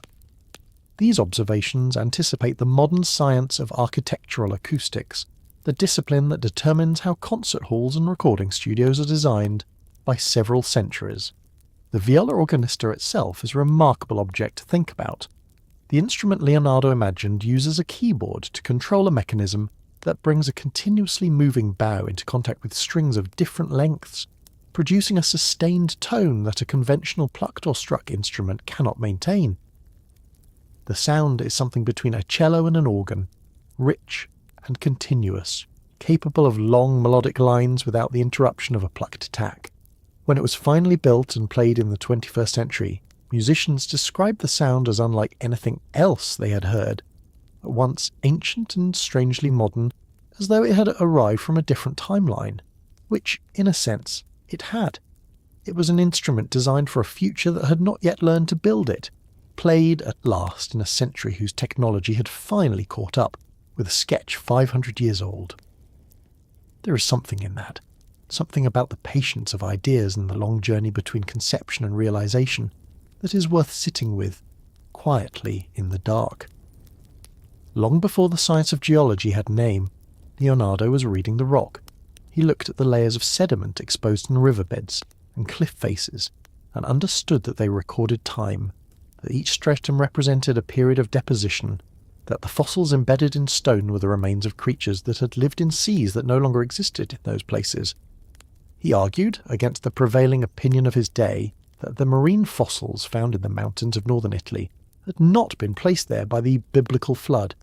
These observations anticipate the modern science of architectural acoustics, the discipline that determines how concert halls and recording studios are designed, by several centuries. The viola organista itself is a remarkable object to think about. The instrument Leonardo imagined uses a keyboard to control a mechanism that brings a continuously moving bow into contact with strings of different lengths, producing a sustained tone that a conventional plucked or struck instrument cannot maintain. The sound is something between a cello and an organ, rich and continuous, capable of long melodic lines without the interruption of a plucked attack. When it was finally built and played in the 21st century, musicians described the sound as unlike anything else they had heard, at once ancient and strangely modern, as though it had arrived from a different timeline, which, in a sense, it had. It was an instrument designed for a future that had not yet learned to build it, played at last in a century whose technology had finally caught up, with a sketch 500 years old. There is something in that, something about the patience of ideas and the long journey between conception and realization that is worth sitting with, quietly in the dark. Long before the science of geology had a name, Leonardo was reading the rock. He looked at the layers of sediment exposed in riverbeds and cliff faces, and understood that they recorded time, that each stratum represented a period of deposition, that the fossils embedded in stone were the remains of creatures that had lived in seas that no longer existed in those places. He argued, against the prevailing opinion of his day, that the marine fossils found in the mountains of northern Italy had not been placed there by the biblical flood,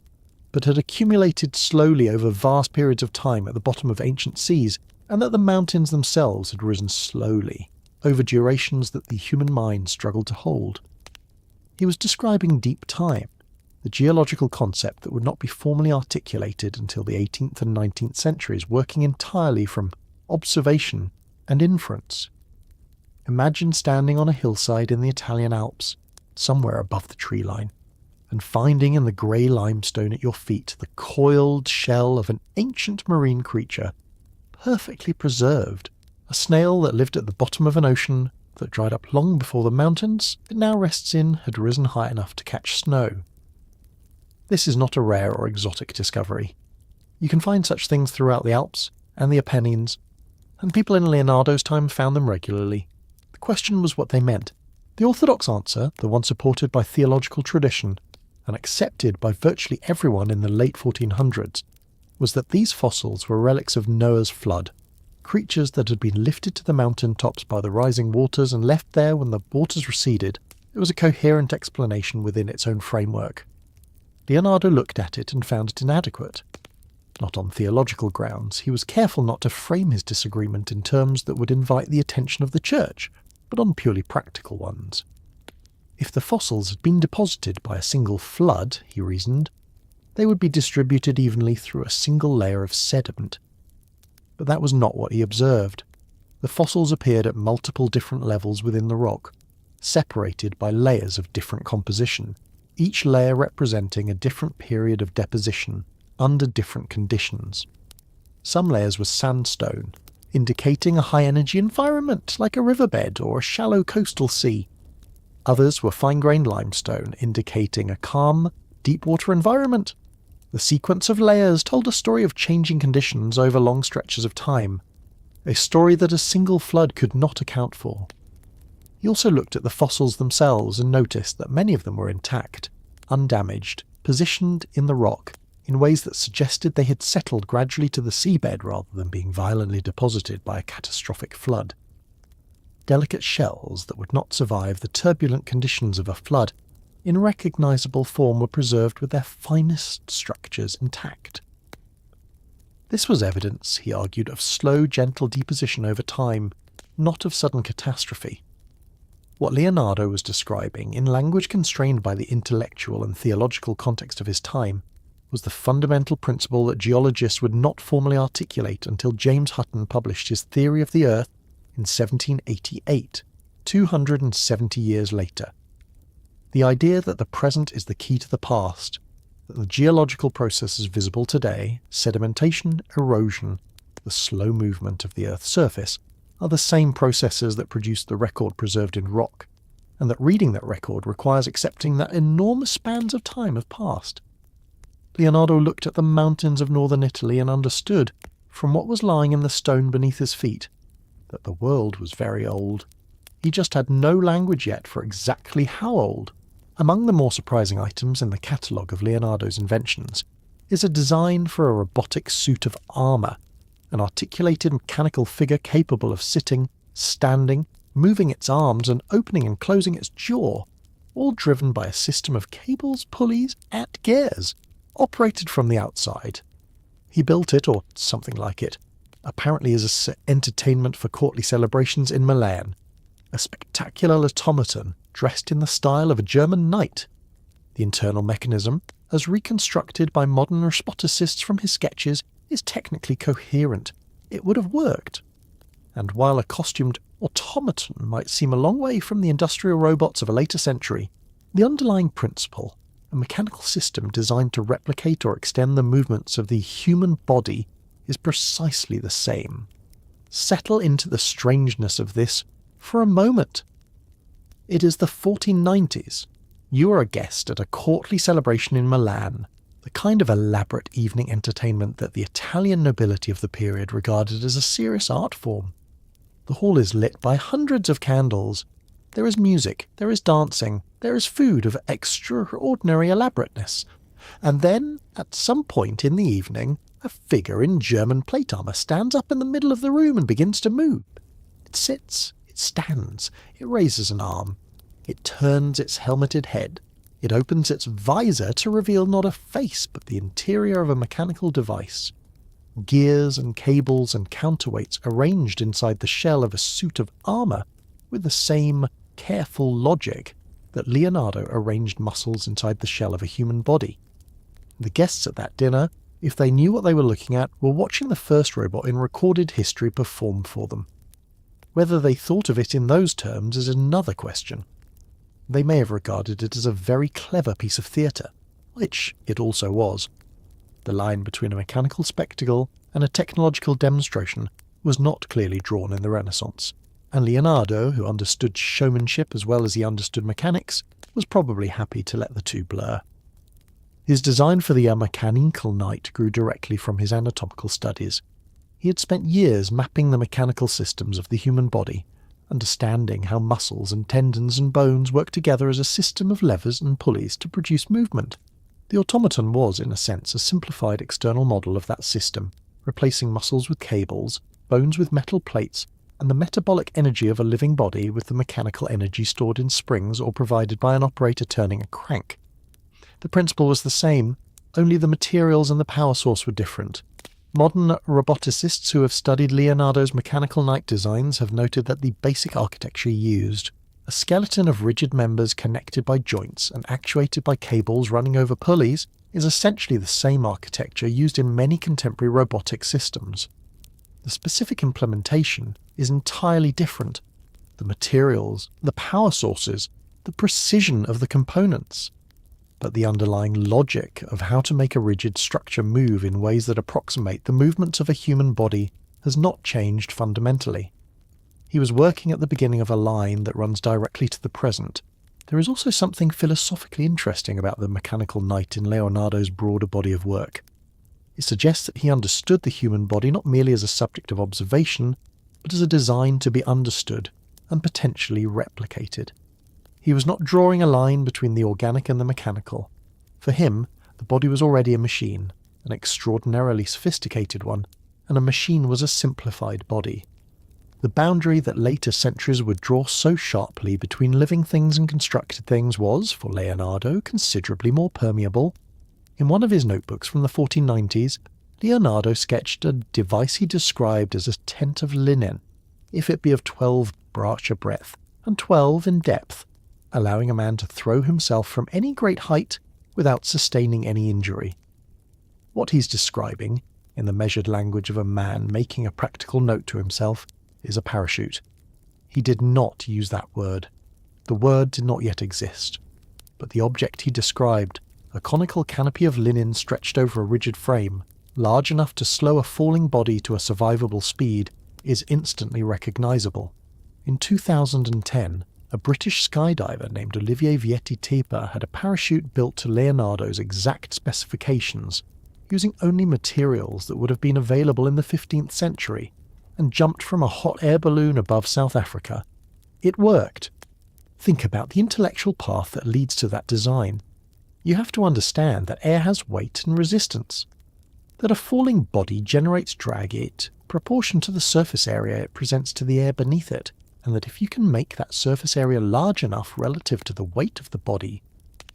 but had accumulated slowly over vast periods of time at the bottom of ancient seas, and that the mountains themselves had risen slowly, over durations that the human mind struggled to hold. He was describing deep time, the geological concept that would not be formally articulated until the 18th and 19th centuries, working entirely from observation and inference. Imagine standing on a hillside in the Italian Alps, somewhere above the tree line, and finding in the grey limestone at your feet the coiled shell of an ancient marine creature, perfectly preserved, a snail that lived at the bottom of an ocean that dried up long before the mountains it now rests in had risen high enough to catch snow. This is not a rare or exotic discovery. You can find such things throughout the Alps and the Apennines, and people in Leonardo's time found them regularly. The question was what they meant. The orthodox answer, the one supported by theological tradition, and accepted by virtually everyone in the late 1400s, was that these fossils were relics of Noah's flood, creatures that had been lifted to the mountain tops by the rising waters and left there when the waters receded. It was a coherent explanation within its own framework. Leonardo looked at it and found it inadequate. Not on theological grounds, he was careful not to frame his disagreement in terms that would invite the attention of the church, but on purely practical ones. If the fossils had been deposited by a single flood, he reasoned, they would be distributed evenly through a single layer of sediment. But that was not what he observed. The fossils appeared at multiple different levels within the rock, separated by layers of different composition, each layer representing a different period of deposition under different conditions. Some layers were sandstone, indicating a high-energy environment like a riverbed or a shallow coastal sea. Others were fine-grained limestone, indicating a calm, deep-water environment. The sequence of layers told a story of changing conditions over long stretches of time, a story that a single flood could not account for. He also looked at the fossils themselves and noticed that many of them were intact, undamaged, positioned in the rock in ways that suggested they had settled gradually to the seabed rather than being violently deposited by a catastrophic flood. Delicate shells that would not survive the turbulent conditions of a flood in recognizable form were preserved with their finest structures intact. This was evidence, he argued, of slow, gentle deposition over time, not of sudden catastrophe. What Leonardo was describing, in language constrained by the intellectual and theological context of his time, was the fundamental principle that geologists would not formally articulate until James Hutton published his theory of the Earth in 1788, 270 years later. The idea that the present is the key to the past, that the geological processes visible today, sedimentation, erosion, the slow movement of the Earth's surface, are the same processes that produced the record preserved in rock, and that reading that record requires accepting that enormous spans of time have passed. Leonardo looked at the mountains of northern Italy and understood, from what was lying in the stone beneath his feet, that the world was very old. He just had no language yet for exactly how old. Among the more surprising items in the catalogue of Leonardo's inventions is a design for a robotic suit of armour, an articulated mechanical figure capable of sitting, standing, moving its arms and opening and closing its jaw, all driven by a system of cables, pulleys, and gears, operated from the outside. He built it, or something like it, apparently as an entertainment for courtly celebrations in Milan, a spectacular automaton dressed in the style of a German knight. The internal mechanism, as reconstructed by modern roboticists from his sketches, is technically coherent. It would have worked. And while a costumed automaton might seem a long way from the industrial robots of a later century, the underlying principle, a mechanical system designed to replicate or extend the movements of the human body, is precisely the same. Settle into the strangeness of this for a moment. It is the 1490s. You are a guest at a courtly celebration in Milan, the kind of elaborate evening entertainment that the Italian nobility of the period regarded as a serious art form. The hall is lit by hundreds of candles. There is music, there is dancing, there is food of extraordinary elaborateness. And then, at some point in the evening, a figure in German plate armour stands up in the middle of the room and begins to move. It sits, it stands, it raises an arm, it turns its helmeted head, it opens its visor to reveal not a face but the interior of a mechanical device. Gears and cables and counterweights arranged inside the shell of a suit of armour with the same careful logic that Leonardo arranged muscles inside the shell of a human body. The guests at that dinner, if they knew what they were looking at, were watching the first robot in recorded history perform for them. Whether they thought of it in those terms is another question. They may have regarded it as a very clever piece of theatre, which it also was. The line between a mechanical spectacle and a technological demonstration was not clearly drawn in the Renaissance, and Leonardo, who understood showmanship as well as he understood mechanics, was probably happy to let the two blur. His design for the mechanical knight grew directly from his anatomical studies. He had spent years mapping the mechanical systems of the human body, understanding how muscles and tendons and bones work together as a system of levers and pulleys to produce movement. The automaton was, in a sense, a simplified external model of that system, replacing muscles with cables, bones with metal plates, and the metabolic energy of a living body with the mechanical energy stored in springs or provided by an operator turning a crank. The principle was the same, only the materials and the power source were different. Modern roboticists who have studied Leonardo's mechanical knight designs have noted that the basic architecture he used, A skeleton of rigid members connected by joints and actuated by cables running over pulleys is essentially the same architecture used in many contemporary robotic systems. The specific implementation is entirely different. The materials, the power sources, the precision of the components. But the underlying logic of how to make a rigid structure move in ways that approximate the movements of a human body has not changed fundamentally. He was working at the beginning of a line that runs directly to the present. There is also something philosophically interesting about the mechanical knight in Leonardo's broader body of work. It suggests that he understood the human body not merely as a subject of observation, but as a design to be understood and potentially replicated. He was not drawing a line between the organic and the mechanical. For him, the body was already a machine, an extraordinarily sophisticated one, and a machine was a simplified body. The boundary that later centuries would draw so sharply between living things and constructed things was, for Leonardo, considerably more permeable. In one of his notebooks from the 1490s, Leonardo sketched a device he described as a tent of linen, if it be of 12 braccia breadth and 12 in depth, allowing a man to throw himself from any great height without sustaining any injury. What he's describing, in the measured language of a man making a practical note to himself, is a parachute. He did not use that word. The word did not yet exist. But the object he described, a conical canopy of linen stretched over a rigid frame, large enough to slow a falling body to a survivable speed, is instantly recognizable. In 2010, a British skydiver named Olivier Vietti-Tepa had a parachute built to Leonardo's exact specifications, using only materials that would have been available in the 15th century, and jumped from a hot air balloon above South Africa. It worked. Think about the intellectual path that leads to that design. You have to understand that air has weight and resistance, that a falling body generates drag in proportion to the surface area it presents to the air beneath it, and that if you can make that surface area large enough relative to the weight of the body,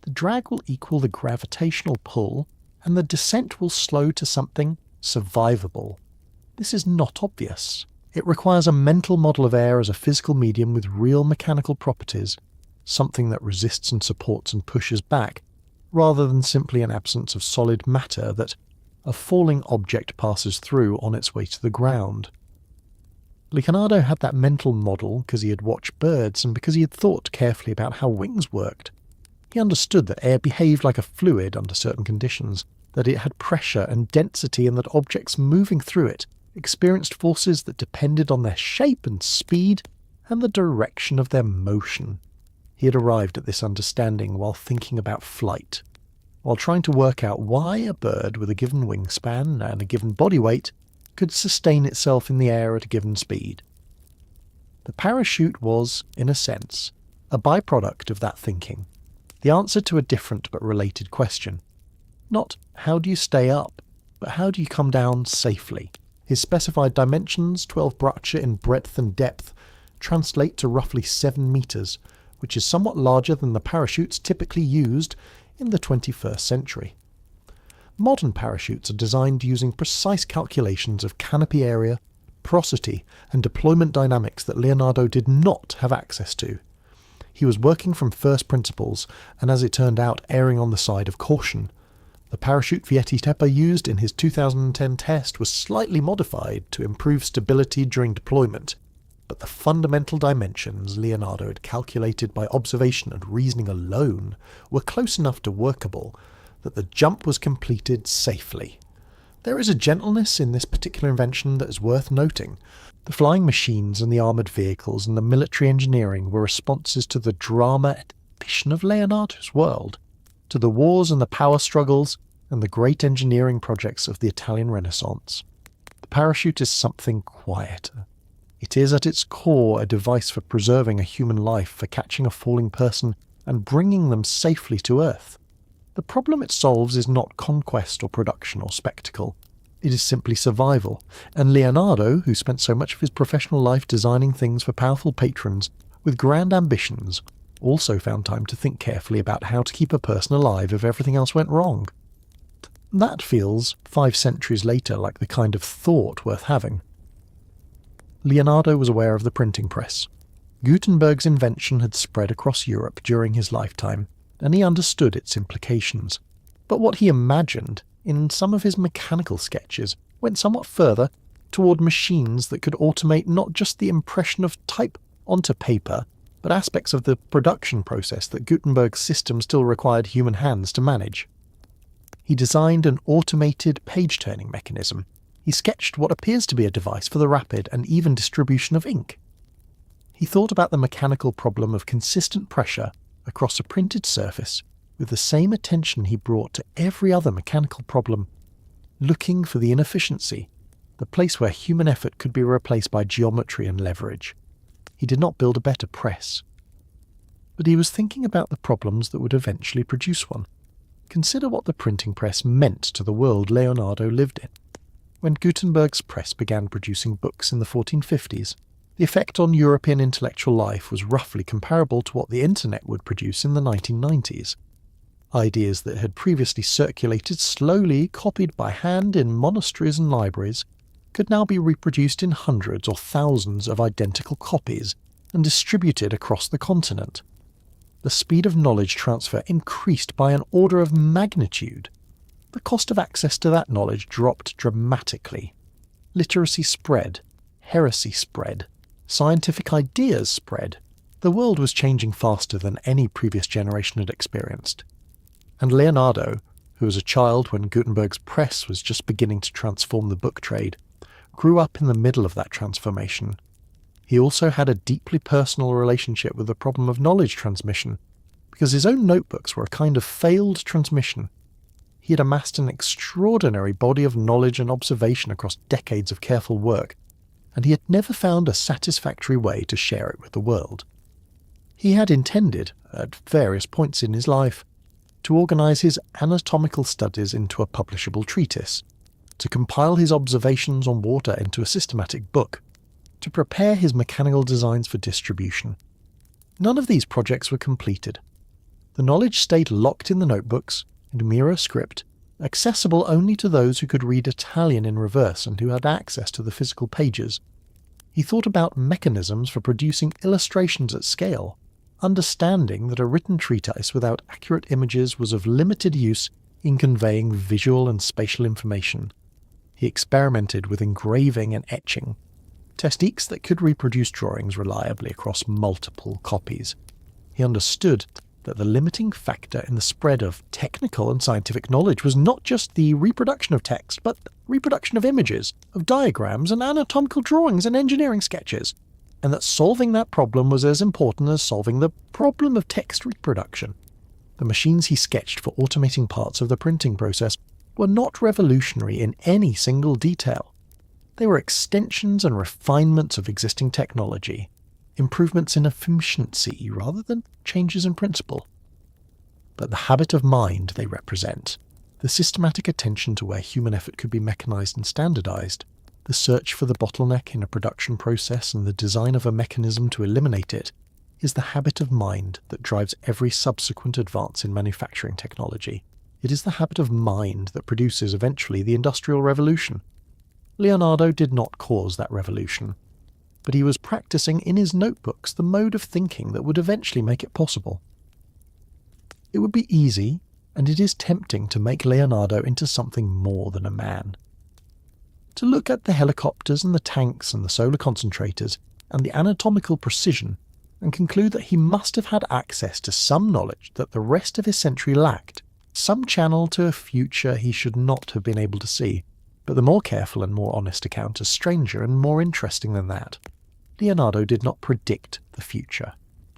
the drag will equal the gravitational pull and the descent will slow to something survivable. This is not obvious. It requires a mental model of air as a physical medium with real mechanical properties, something that resists and supports and pushes back, rather than simply an absence of solid matter that a falling object passes through on its way to the ground. Leonardo had that mental model because he had watched birds and because he had thought carefully about how wings worked. He understood that air behaved like a fluid under certain conditions, that it had pressure and density, and that objects moving through it experienced forces that depended on their shape and speed and the direction of their motion. He had arrived at this understanding while thinking about flight, while trying to work out why a bird with a given wingspan and a given body weight could sustain itself in the air at a given speed. The parachute was, in a sense, a byproduct of that thinking, the answer to a different but related question. Not how do you stay up, but how do you come down safely? His specified dimensions, 12 braccia in breadth and depth, translate to roughly 7 meters, which is somewhat larger than the parachutes typically used in the 21st century. Modern parachutes are designed using precise calculations of canopy area, porosity, and deployment dynamics that Leonardo did not have access to. He was working from first principles, and as it turned out, erring on the side of caution. The parachute Vietti-Tepa used in his 2010 test was slightly modified to improve stability during deployment, but the fundamental dimensions Leonardo had calculated by observation and reasoning alone were close enough to workable that the jump was completed safely. There is a gentleness in this particular invention that is worth noting. The flying machines and the armoured vehicles and the military engineering were responses to the drama and ambition of Leonardo's world, to the wars and the power struggles and the great engineering projects of the Italian Renaissance. The parachute is something quieter. It is at its core a device for preserving a human life, for catching a falling person and bringing them safely to Earth. The problem it solves is not conquest or production or spectacle. It is simply survival, and Leonardo, who spent so much of his professional life designing things for powerful patrons with grand ambitions, also found time to think carefully about how to keep a person alive if everything else went wrong. That feels, 5 centuries later, like the kind of thought worth having. Leonardo was aware of the printing press. Gutenberg's invention had spread across Europe during his lifetime, and he understood its implications. But what he imagined, in some of his mechanical sketches, went somewhat further, toward machines that could automate not just the impression of type onto paper, but aspects of the production process that Gutenberg's system still required human hands to manage. He designed an automated page-turning mechanism. He sketched what appears to be a device for the rapid and even distribution of ink. He thought about the mechanical problem of consistent pressure across a printed surface with the same attention he brought to every other mechanical problem, looking for the inefficiency, the place where human effort could be replaced by geometry and leverage. He did not build a better press. But he was thinking about the problems that would eventually produce one. Consider what the printing press meant to the world Leonardo lived in. When Gutenberg's press began producing books in the 1450s, the effect on European intellectual life was roughly comparable to what the internet would produce in the 1990s. Ideas that had previously circulated slowly, copied by hand in monasteries and libraries, could now be reproduced in hundreds or thousands of identical copies and distributed across the continent. The speed of knowledge transfer increased by an order of magnitude. The cost of access to that knowledge dropped dramatically. Literacy spread, heresy spread, scientific ideas spread. The world was changing faster than any previous generation had experienced. And Leonardo, who was a child when Gutenberg's press was just beginning to transform the book trade, grew up in the middle of that transformation. He also had a deeply personal relationship with the problem of knowledge transmission, because his own notebooks were a kind of failed transmission. He had amassed an extraordinary body of knowledge and observation across decades of careful work, and he had never found a satisfactory way to share it with the world. He had intended, at various points in his life, to organize his anatomical studies into a publishable treatise, to compile his observations on water into a systematic book, to prepare his mechanical designs for distribution. None of these projects were completed. The knowledge stayed locked in the notebooks, in Miro script, accessible only to those who could read Italian in reverse and who had access to the physical pages. He thought about mechanisms for producing illustrations at scale, understanding that a written treatise without accurate images was of limited use in conveying visual and spatial information. He experimented with engraving and etching, techniques that could reproduce drawings reliably across multiple copies. He understood that the limiting factor in the spread of technical and scientific knowledge was not just the reproduction of text, but reproduction of images, of diagrams and anatomical drawings and engineering sketches, and that solving that problem was as important as solving the problem of text reproduction. The machines he sketched for automating parts of the printing process were not revolutionary in any single detail. They were extensions and refinements of existing technology, improvements in efficiency rather than changes in principle. But the habit of mind they represent, the systematic attention to where human effort could be mechanized and standardized, the search for the bottleneck in a production process and the design of a mechanism to eliminate it, is the habit of mind that drives every subsequent advance in manufacturing technology. It is the habit of mind that produces eventually the Industrial Revolution. Leonardo did not cause that revolution, but he was practicing in his notebooks the mode of thinking that would eventually make it possible. It would be easy, and it is tempting to make Leonardo into something more than a man. To look at the helicopters and the tanks and the solar concentrators and the anatomical precision and conclude that he must have had access to some knowledge that the rest of his century lacked, some channel to a future he should not have been able to see. But the more careful and more honest account is stranger and more interesting than that. Leonardo did not predict the future.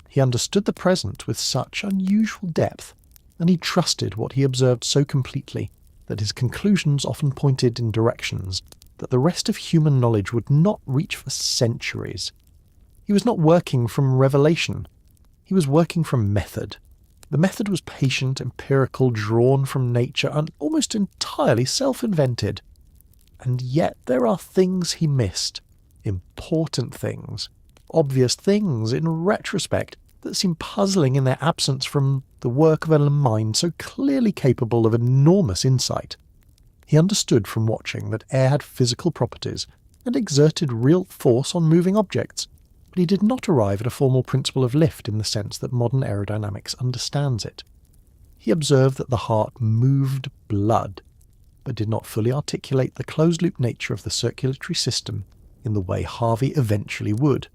He understood the present with such unusual depth, and he trusted what he observed so completely that his conclusions often pointed in directions that the rest of human knowledge would not reach for centuries. He was not working from revelation. He was working from method. The method was patient, empirical, drawn from nature, and almost entirely self-invented. And yet there are things he missed, important things, obvious things in retrospect that seem puzzling in their absence from the work of a mind so clearly capable of enormous insight. He understood from watching that air had physical properties and exerted real force on moving objects, but he did not arrive at a formal principle of lift in the sense that modern aerodynamics understands it. He observed that the heart moved blood, but did not fully articulate the closed-loop nature of the circulatory system in the way Harvey eventually would.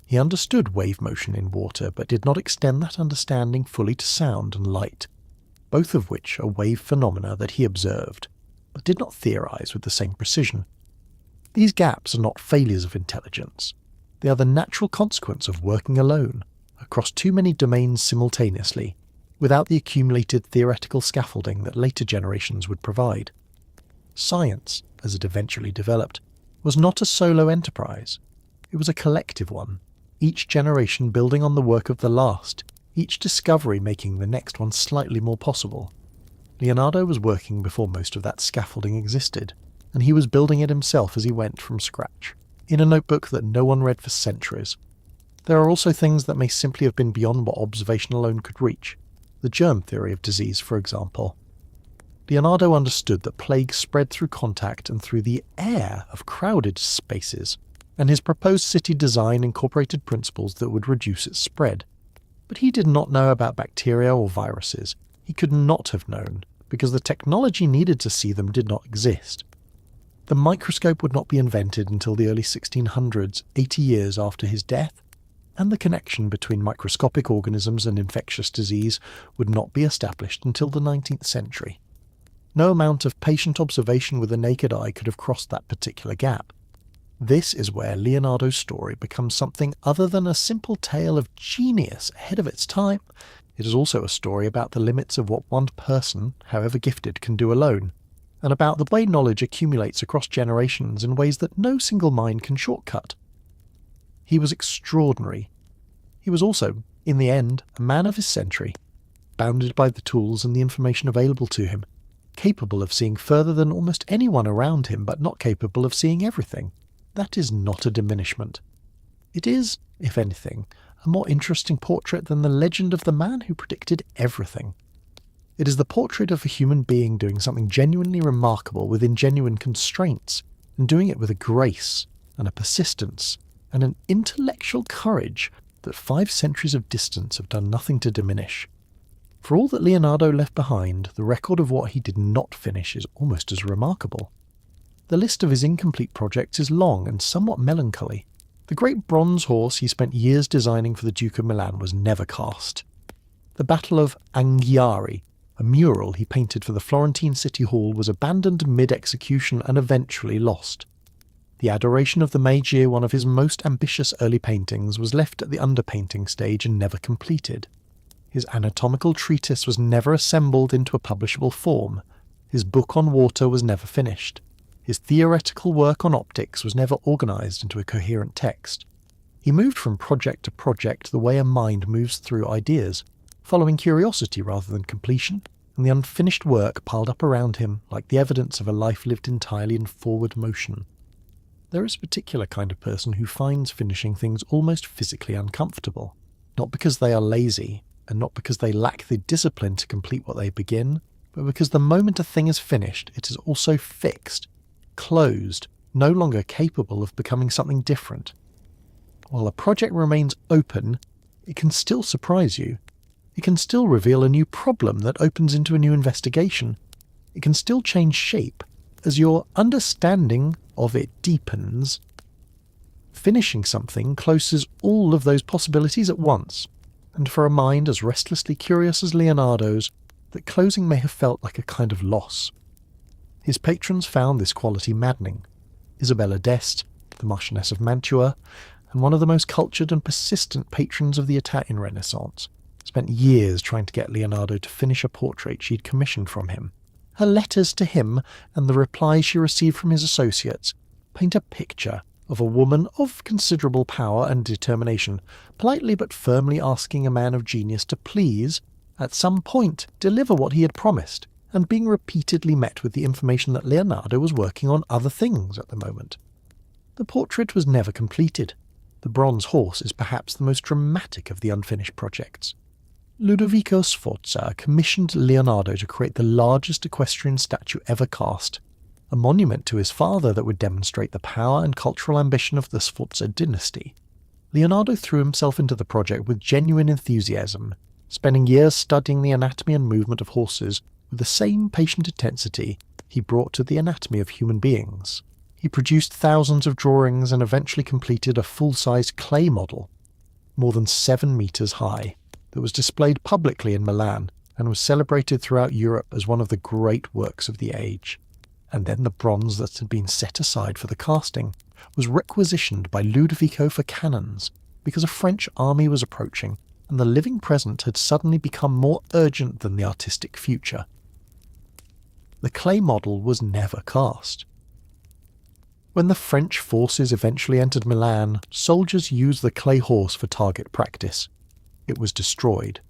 He understood wave motion in water, but did not extend that understanding fully to sound and light, both of which are wave phenomena that he observed, but did not theorize with the same precision. These gaps are not failures of intelligence. They are the natural consequence of working alone, across too many domains simultaneously, without the accumulated theoretical scaffolding that later generations would provide. Science, as it eventually developed, was not a solo enterprise. It was a collective one, each generation building on the work of the last, each discovery making the next one slightly more possible. Leonardo was working before most of that scaffolding existed, and he was building it himself as he went from scratch, in a notebook that no one read for centuries. There are also things that may simply have been beyond what observation alone could reach. The germ theory of disease, for example. Leonardo understood that plague spread through contact and through the air of crowded spaces, and his proposed city design incorporated principles that would reduce its spread. But he did not know about bacteria or viruses. He could not have known, because the technology needed to see them did not exist. The microscope would not be invented until the early 1600s, 80 years after his death, and the connection between microscopic organisms and infectious disease would not be established until the 19th century. No amount of patient observation with the naked eye could have crossed that particular gap. This is where Leonardo's story becomes something other than a simple tale of genius ahead of its time. It is also a story about the limits of what one person, however gifted, can do alone, and about the way knowledge accumulates across generations in ways that no single mind can shortcut. He was extraordinary. He was also, in the end, a man of his century, bounded by the tools and the information available to him, capable of seeing further than almost anyone around him, but not capable of seeing everything. That is not a diminishment. It is, if anything, a more interesting portrait than the legend of the man who predicted everything. It is the portrait of a human being doing something genuinely remarkable within genuine constraints, and doing it with a grace and a persistence and an intellectual courage that 5 centuries of distance have done nothing to diminish. For all that Leonardo left behind, the record of what he did not finish is almost as remarkable. The list of his incomplete projects is long and somewhat melancholy. The great bronze horse he spent years designing for the Duke of Milan was never cast. The Battle of Anghiari, a mural he painted for the Florentine City Hall, was abandoned mid-execution and eventually lost. The Adoration of the Magi, one of his most ambitious early paintings, was left at the underpainting stage and never completed. His anatomical treatise was never assembled into a publishable form. His book on water was never finished. His theoretical work on optics was never organized into a coherent text. He moved from project to project the way a mind moves through ideas, following curiosity rather than completion, and the unfinished work piled up around him like the evidence of a life lived entirely in forward motion. There is a particular kind of person who finds finishing things almost physically uncomfortable, not because they are lazy, and not because they lack the discipline to complete what they begin, but because the moment a thing is finished, it is also fixed, closed, no longer capable of becoming something different. While a project remains open, it can still surprise you. It can still reveal a new problem that opens into a new investigation. It can still change shape as your understanding of it deepens. Finishing something closes all of those possibilities at once, and for a mind as restlessly curious as Leonardo's, that closing may have felt like a kind of loss. His patrons found this quality maddening. Isabella d'Este, the Marchioness of Mantua, and one of the most cultured and persistent patrons of the Italian Renaissance, spent years trying to get Leonardo to finish a portrait she'd commissioned from him. Her letters to him and the replies she received from his associates paint a picture of a woman of considerable power and determination, politely but firmly asking a man of genius to please, at some point, deliver what he had promised, and being repeatedly met with the information that Leonardo was working on other things at the moment. The portrait was never completed. The bronze horse is perhaps the most dramatic of the unfinished projects. Ludovico Sforza commissioned Leonardo to create the largest equestrian statue ever cast, a monument to his father that would demonstrate the power and cultural ambition of the Sforza dynasty. Leonardo threw himself into the project with genuine enthusiasm, spending years studying the anatomy and movement of horses with the same patient intensity he brought to the anatomy of human beings. He produced thousands of drawings and eventually completed a full-size clay model, more than 7 meters high, that was displayed publicly in Milan and was celebrated throughout Europe as one of the great works of the age. And then the bronze that had been set aside for the casting was requisitioned by Ludovico for cannons because a French army was approaching and the living present had suddenly become more urgent than the artistic future. The clay model was never cast. When the French forces eventually entered Milan, soldiers used the clay horse for target practice. It was destroyed.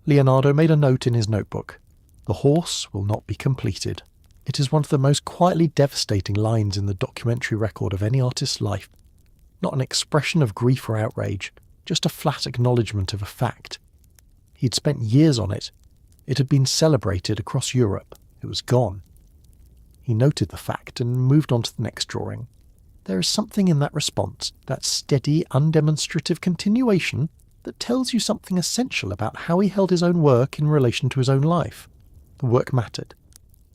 Leonardo made a note in his notebook. "The horse will not be completed." It is one of the most quietly devastating lines in the documentary record of any artist's life. Not an expression of grief or outrage, just a flat acknowledgement of a fact. He'd spent years on it. It had been celebrated across Europe. It was gone. He noted the fact and moved on to the next drawing. There is something in that response, that steady, undemonstrative continuation, that tells you something essential about how he held his own work in relation to his own life. The work mattered,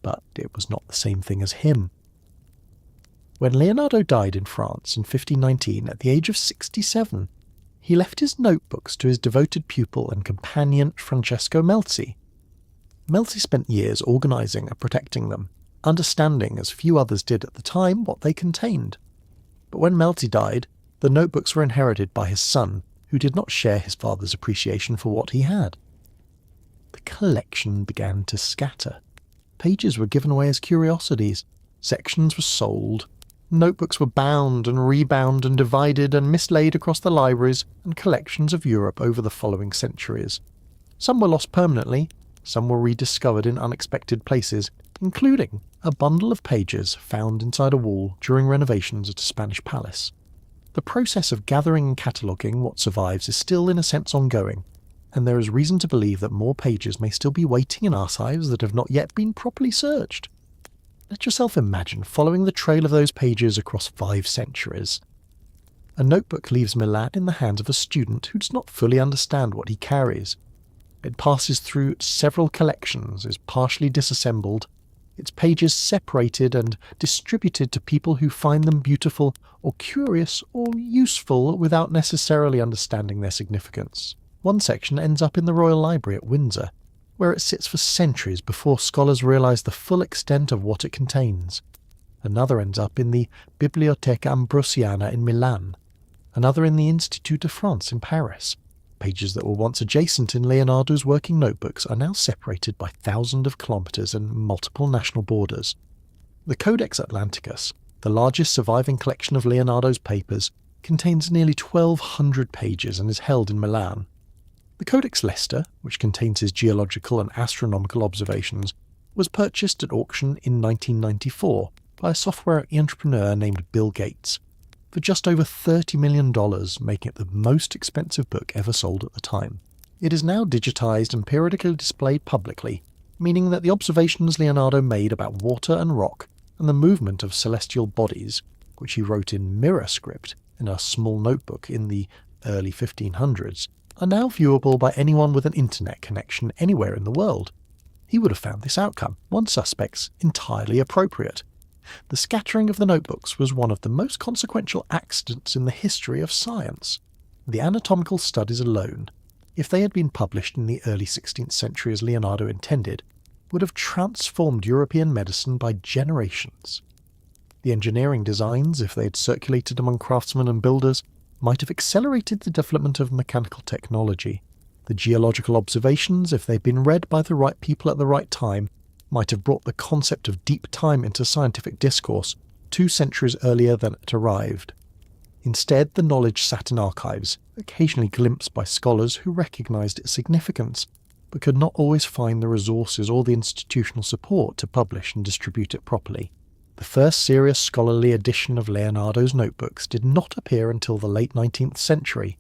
but it was not the same thing as him. When Leonardo died in France in 1519 at the age of 67, he left his notebooks to his devoted pupil and companion Francesco Melzi. Melzi spent years organising and protecting them, understanding as few others did at the time what they contained. But when Melzi died, the notebooks were inherited by his son, who did not share his father's appreciation for what he had. The collection began to scatter. Pages were given away as curiosities, sections were sold, notebooks were bound and rebound and divided and mislaid across the libraries and collections of Europe over the following centuries. Some were lost permanently, some were rediscovered in unexpected places, including a bundle of pages found inside a wall during renovations at a Spanish palace. The process of gathering and cataloguing what survives is still in a sense ongoing, and there is reason to believe that more pages may still be waiting in archives that have not yet been properly searched. Let yourself imagine following the trail of those pages across 5 centuries. A notebook leaves Milan in the hands of a student who does not fully understand what he carries. It passes through several collections, is partially disassembled, its pages separated and distributed to people who find them beautiful or curious or useful without necessarily understanding their significance. One section ends up in the Royal Library at Windsor, where it sits for centuries before scholars realise the full extent of what it contains. Another ends up in the Biblioteca Ambrosiana in Milan. Another in the Institut de France in Paris. Pages that were once adjacent in Leonardo's working notebooks are now separated by thousands of kilometres and multiple national borders. The Codex Atlanticus, the largest surviving collection of Leonardo's papers, contains nearly 1,200 pages and is held in Milan. The Codex Leicester, which contains his geological and astronomical observations, was purchased at auction in 1994 by a software entrepreneur named Bill Gates, for just over $30 million, making it the most expensive book ever sold at the time. It is now digitized and periodically displayed publicly, meaning that the observations Leonardo made about water and rock and the movement of celestial bodies, which he wrote in mirror script in a small notebook in the early 1500s, are now viewable by anyone with an internet connection anywhere in the world. He would have found this outcome, one suspects, entirely appropriate. The scattering of the notebooks was one of the most consequential accidents in the history of science. The anatomical studies alone, if they had been published in the early 16th century as Leonardo intended, would have transformed European medicine by generations. The engineering designs, if they had circulated among craftsmen and builders, might have accelerated the development of mechanical technology. The geological observations, if they had been read by the right people at the right time, might have brought the concept of deep time into scientific discourse 2 centuries earlier than it arrived. Instead, the knowledge sat in archives, occasionally glimpsed by scholars who recognised its significance, but could not always find the resources or the institutional support to publish and distribute it properly. The first serious scholarly edition of Leonardo's notebooks did not appear until the late 19th century,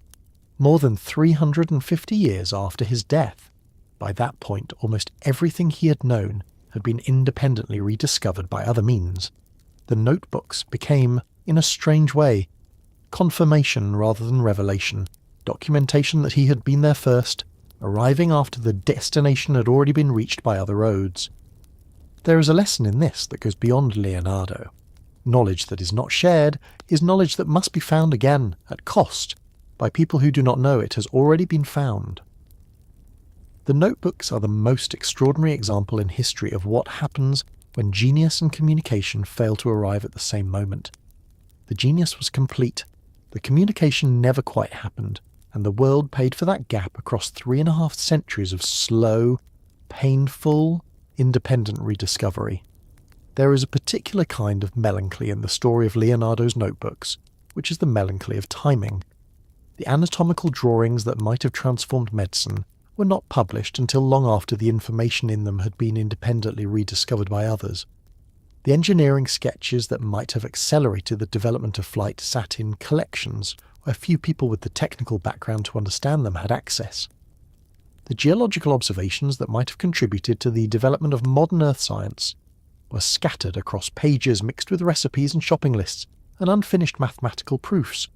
more than 350 years after his death. By that point, almost everything he had known had been independently rediscovered by other means. The notebooks became, in a strange way, confirmation rather than revelation, documentation that he had been there first, arriving after the destination had already been reached by other roads. There is a lesson in this that goes beyond Leonardo. Knowledge that is not shared is knowledge that must be found again, at cost, by people who do not know it has already been found. The notebooks are the most extraordinary example in history of what happens when genius and communication fail to arrive at the same moment. The genius was complete, the communication never quite happened, and the world paid for that gap across 3.5 centuries of slow, painful, independent rediscovery. There is a particular kind of melancholy in the story of Leonardo's notebooks, which is the melancholy of timing. The anatomical drawings that might have transformed medicine were not published until long after the information in them had been independently rediscovered by others. The engineering sketches that might have accelerated the development of flight sat in collections where few people with the technical background to understand them had access. The geological observations that might have contributed to the development of modern earth science were scattered across pages mixed with recipes and shopping lists and unfinished mathematical proofs.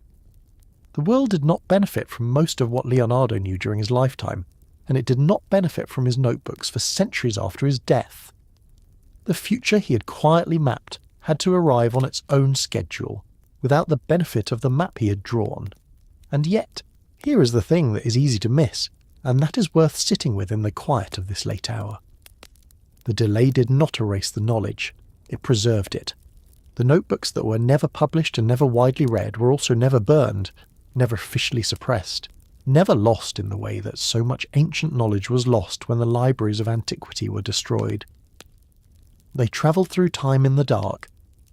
The world did not benefit from most of what Leonardo knew during his lifetime, and it did not benefit from his notebooks for centuries after his death. The future he had quietly mapped had to arrive on its own schedule, without the benefit of the map he had drawn. And yet, here is the thing that is easy to miss, and that is worth sitting with in the quiet of this late hour. The delay did not erase the knowledge, it preserved it. The notebooks that were never published and never widely read were also never burned, never officially suppressed, never lost in the way that so much ancient knowledge was lost when the libraries of antiquity were destroyed. They travelled through time in the dark,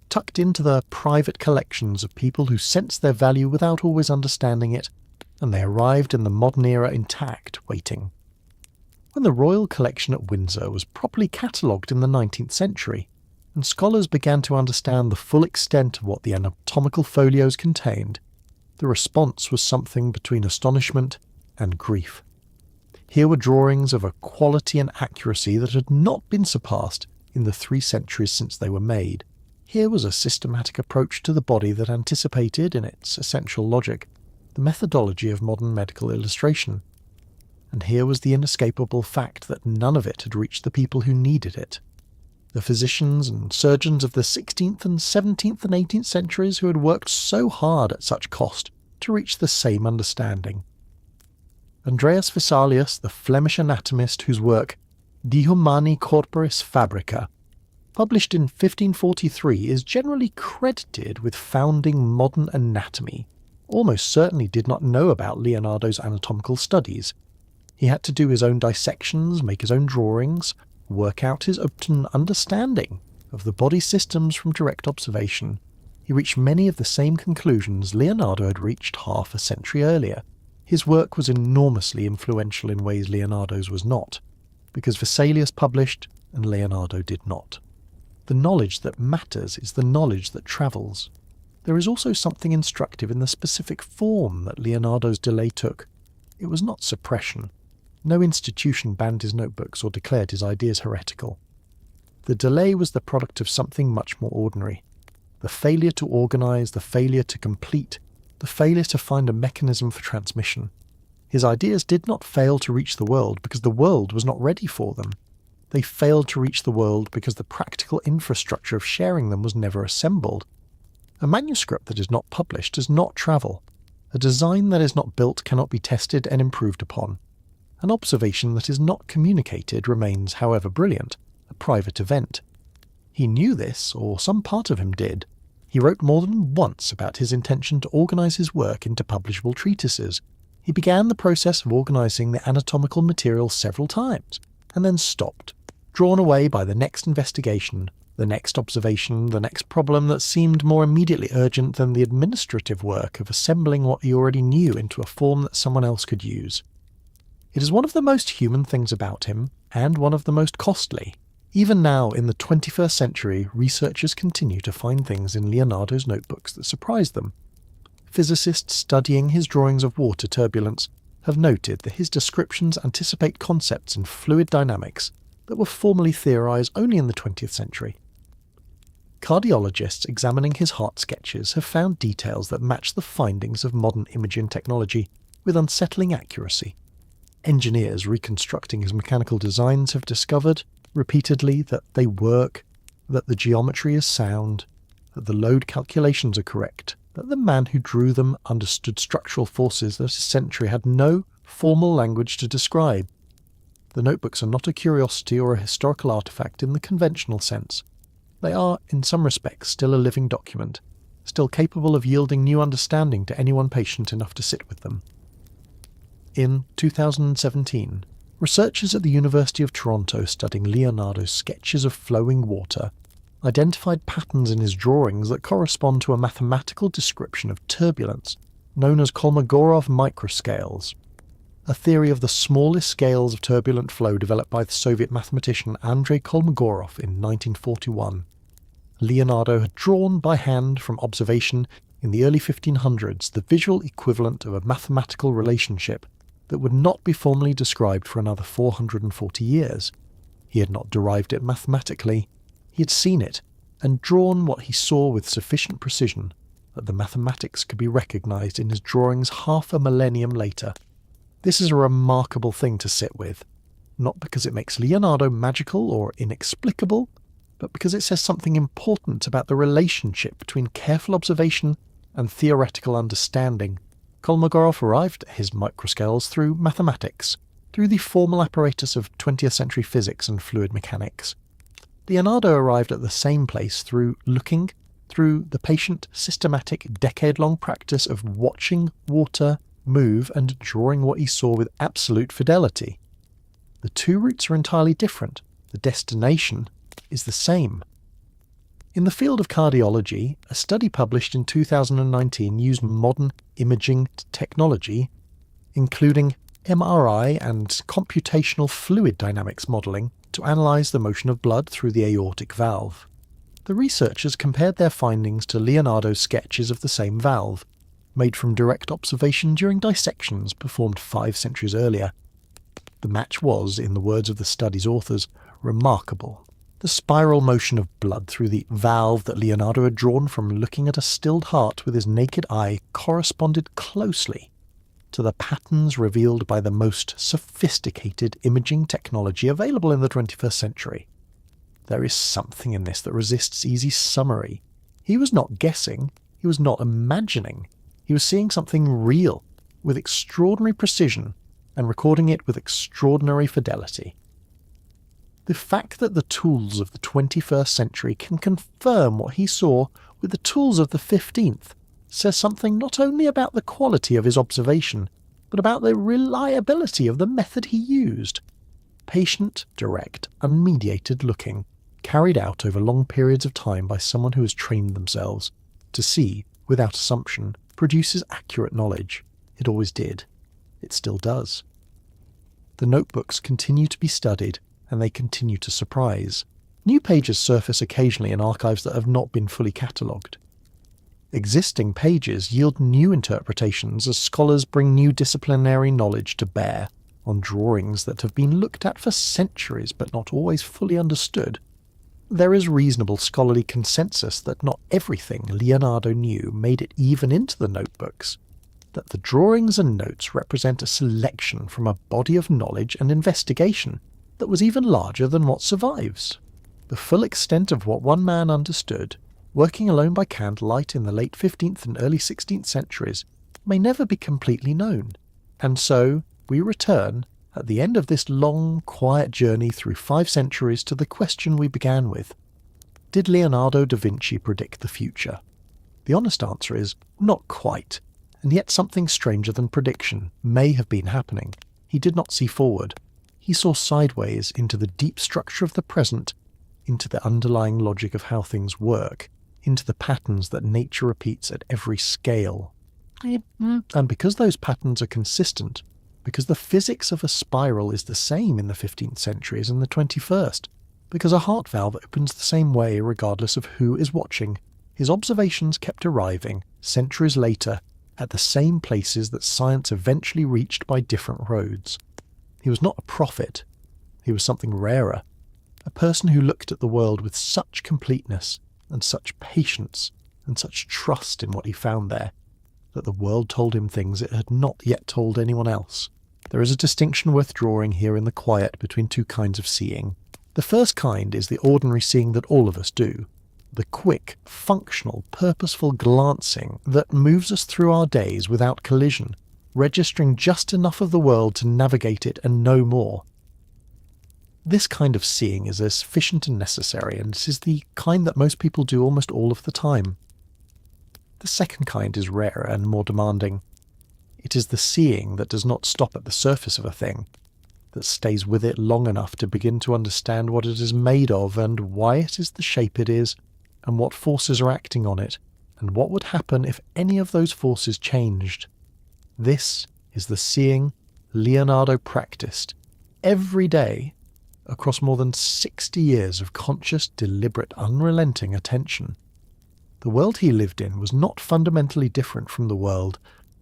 tucked into the private collections of people who sensed their value without always understanding it, and they arrived in the modern era intact, waiting. When the royal collection at Windsor was properly catalogued in the 19th century, and scholars began to understand the full extent of what the anatomical folios contained, the response was something between astonishment and grief. Here were drawings of a quality and accuracy that had not been surpassed in the 3 centuries since they were made. Here was a systematic approach to the body that anticipated, in its essential logic, the methodology of modern medical illustration. And here was the inescapable fact that none of it had reached the people who needed it. The physicians and surgeons of the 16th and 17th and 18th centuries who had worked so hard at such cost to reach the same understanding. Andreas Vesalius, the Flemish anatomist whose work De Humani Corporis Fabrica, published in 1543, is generally credited with founding modern anatomy, almost certainly did not know about Leonardo's anatomical studies. He had to do his own dissections, make his own drawings, work out his own understanding of the body systems from direct observation. He reached many of the same conclusions Leonardo had reached half a century earlier. His work was enormously influential in ways Leonardo's was not, because Vesalius published and Leonardo did not. The knowledge that matters is the knowledge that travels. There is also something instructive in the specific form that Leonardo's delay took. It was not suppression. No institution banned his notebooks or declared his ideas heretical. The delay was the product of something much more ordinary. The failure to organize, the failure to complete, the failure to find a mechanism for transmission. His ideas did not fail to reach the world because the world was not ready for them. They failed to reach the world because the practical infrastructure of sharing them was never assembled. A manuscript that is not published does not travel. A design that is not built cannot be tested and improved upon. An observation that is not communicated remains, however brilliant, a private event. He knew this, or some part of him did. He wrote more than once about his intention to organize his work into publishable treatises. He began the process of organizing the anatomical material several times, and then stopped, drawn away by the next investigation, the next observation, the next problem that seemed more immediately urgent than the administrative work of assembling what he already knew into a form that someone else could use. It is one of the most human things about him, and one of the most costly. Even now, in the 21st century, researchers continue to find things in Leonardo's notebooks that surprise them. Physicists studying his drawings of water turbulence have noted that his descriptions anticipate concepts in fluid dynamics that were formally theorized only in the 20th century. cardiologists examining his heart sketches have found details that match the findings of modern imaging technology with unsettling accuracy. Engineers reconstructing his mechanical designs have discovered repeatedly that they work, that the geometry is sound, that the load calculations are correct, that the man who drew them understood structural forces that his century had no formal language to describe. The notebooks are not a curiosity or a historical artifact in the conventional sense. They are, in some respects, still a living document, still capable of yielding new understanding to anyone patient enough to sit with them. In 2017, researchers at the University of Toronto studying Leonardo's sketches of flowing water identified patterns in his drawings that correspond to a mathematical description of turbulence known as Kolmogorov microscales, a theory of the smallest scales of turbulent flow developed by the Soviet mathematician Andrei Kolmogorov in 1941. Leonardo had drawn by hand from observation in the early 1500s the visual equivalent of a mathematical relationship that would not be formally described for another 440 years. He had not derived it mathematically. He had seen it and drawn what he saw with sufficient precision that the mathematics could be recognized in his drawings half a millennium later. This is a remarkable thing to sit with, not because it makes Leonardo magical or inexplicable, but because it says something important about the relationship between careful observation and theoretical understanding. Kolmogorov arrived at his microscales through mathematics, through the formal apparatus of 20th century physics and fluid mechanics. Leonardo arrived at the same place through looking, through the patient, systematic, decade-long practice of watching water move and drawing what he saw with absolute fidelity. The two routes are entirely different. The destination is the same. In the field of cardiology, a study published in 2019 used modern imaging technology, including MRI and computational fluid dynamics modelling, to analyse the motion of blood through the aortic valve. The researchers compared their findings to Leonardo's sketches of the same valve, made from direct observation during dissections performed 5 centuries earlier. The match was, in the words of the study's authors, remarkable. The spiral motion of blood through the valve that Leonardo had drawn from looking at a stilled heart with his naked eye corresponded closely to the patterns revealed by the most sophisticated imaging technology available in the 21st century. There is something in this that resists easy summary. He was not guessing, he was not imagining. He was seeing something real, with extraordinary precision, and recording it with extraordinary fidelity. The fact that the tools of the 21st century can confirm what he saw with the tools of the 15th says something not only about the quality of his observation, but about the reliability of the method he used. Patient, direct, unmediated looking, carried out over long periods of time by someone who has trained themselves to see, without assumption, produces accurate knowledge. It always did. It still does. The notebooks continue to be studied, and they continue to surprise. New pages surface occasionally in archives that have not been fully catalogued. Existing pages yield new interpretations as scholars bring new disciplinary knowledge to bear on drawings that have been looked at for centuries but not always fully understood. There is reasonable scholarly consensus that not everything Leonardo knew made it even into the notebooks, that the drawings and notes represent a selection from a body of knowledge and investigation that was even larger than what survives. The full extent of what one man understood, working alone by candlelight in the late 15th and early 16th centuries, may never be completely known, and so we return at the end of this long, quiet journey through 5 centuries to the question we began with. Did Leonardo da Vinci predict the future? The honest answer is, not quite, and yet something stranger than prediction may have been happening. He did not see forward. He saw sideways into the deep structure of the present, into the underlying logic of how things work, into the patterns that nature repeats at every scale. And because those patterns are consistent, because the physics of a spiral is the same in the 15th century as in the 21st, because a heart valve opens the same way regardless of who is watching, his observations kept arriving, centuries later, at the same places that science eventually reached by different roads. He was not a prophet. He was something rarer, a person who looked at the world with such completeness and such patience and such trust in what he found there, that the world told him things it had not yet told anyone else. There is a distinction worth drawing here in the quiet between two kinds of seeing. The first kind is the ordinary seeing that all of us do, the quick, functional, purposeful glancing that moves us through our days without collision, registering just enough of the world to navigate it and no more. This kind of seeing is efficient and necessary, and it is the kind that most people do almost all of the time. The second kind is rarer and more demanding. It is the seeing that does not stop at the surface of a thing, that stays with it long enough to begin to understand what it is made of and why it is the shape it is, and what forces are acting on it, and what would happen if any of those forces changed. This is the seeing Leonardo practiced every day across more than 60 years of conscious, deliberate, unrelenting attention. The world he lived in was not fundamentally different from the world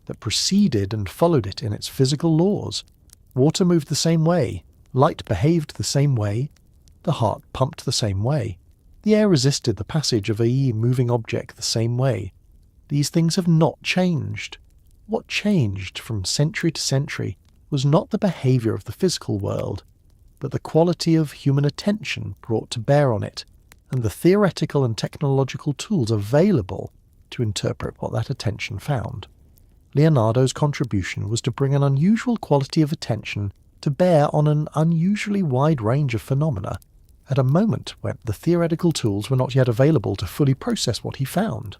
that preceded and followed it in its physical laws. Water moved the same way, light behaved the same way, the heart pumped the same way, the air resisted the passage of a moving object the same way. These things have not changed. What changed from century to century was not the behaviour of the physical world, but the quality of human attention brought to bear on it, and the theoretical and technological tools available to interpret what that attention found. Leonardo's contribution was to bring an unusual quality of attention to bear on an unusually wide range of phenomena, at a moment when the theoretical tools were not yet available to fully process what he found.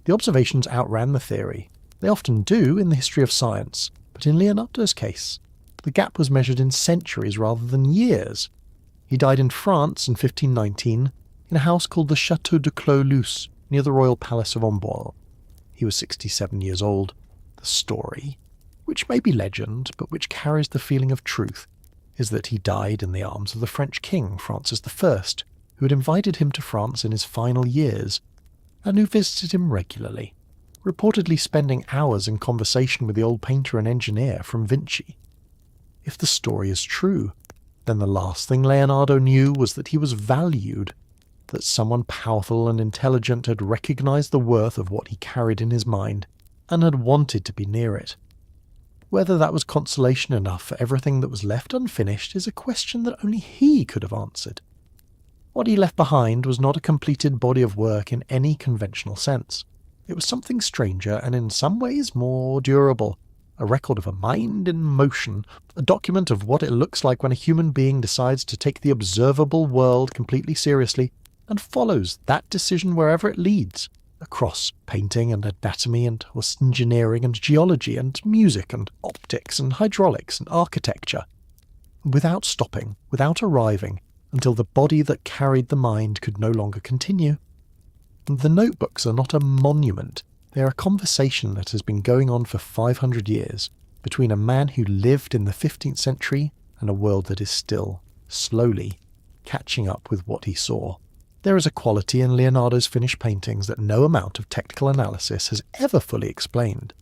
The observations outran the theory. They often do in the history of science, but in Leonardo's case, the gap was measured in centuries rather than years. He died in France in 1519 in a house called the Château de Clos-Luz, near the royal palace of Amboise. He was 67 years old. The story, which may be legend, but which carries the feeling of truth, is that he died in the arms of the French king, Francis I, who had invited him to France in his final years, and who visited him regularly, reportedly spending hours in conversation with the old painter and engineer from Vinci. If the story is true, then the last thing Leonardo knew was that he was valued, that someone powerful and intelligent had recognized the worth of what he carried in his mind and had wanted to be near it. Whether that was consolation enough for everything that was left unfinished is a question that only he could have answered. What he left behind was not a completed body of work in any conventional sense. It was something stranger and in some ways more durable, a record of a mind in motion, a document of what it looks like when a human being decides to take the observable world completely seriously and follows that decision wherever it leads, across painting and anatomy and engineering and geology and music and optics and hydraulics and architecture, without stopping, without arriving, until the body that carried the mind could no longer continue. And the notebooks are not a monument. They are a conversation that has been going on for 500 years between a man who lived in the 15th century and a world that is still, slowly, catching up with what he saw. There is a quality in Leonardo's finished paintings that no amount of technical analysis has ever fully explained.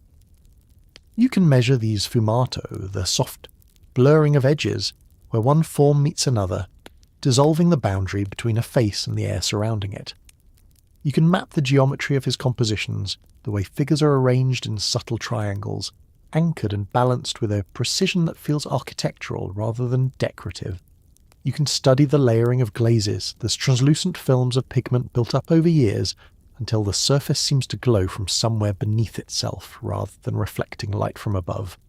You can measure these fumato, the soft blurring of edges, where one form meets another, dissolving the boundary between a face and the air surrounding it. You can map the geometry of his compositions, the way figures are arranged in subtle triangles, anchored and balanced with a precision that feels architectural rather than decorative. You can study the layering of glazes, the translucent films of pigment built up over years, until the surface seems to glow from somewhere beneath itself rather than reflecting light from above.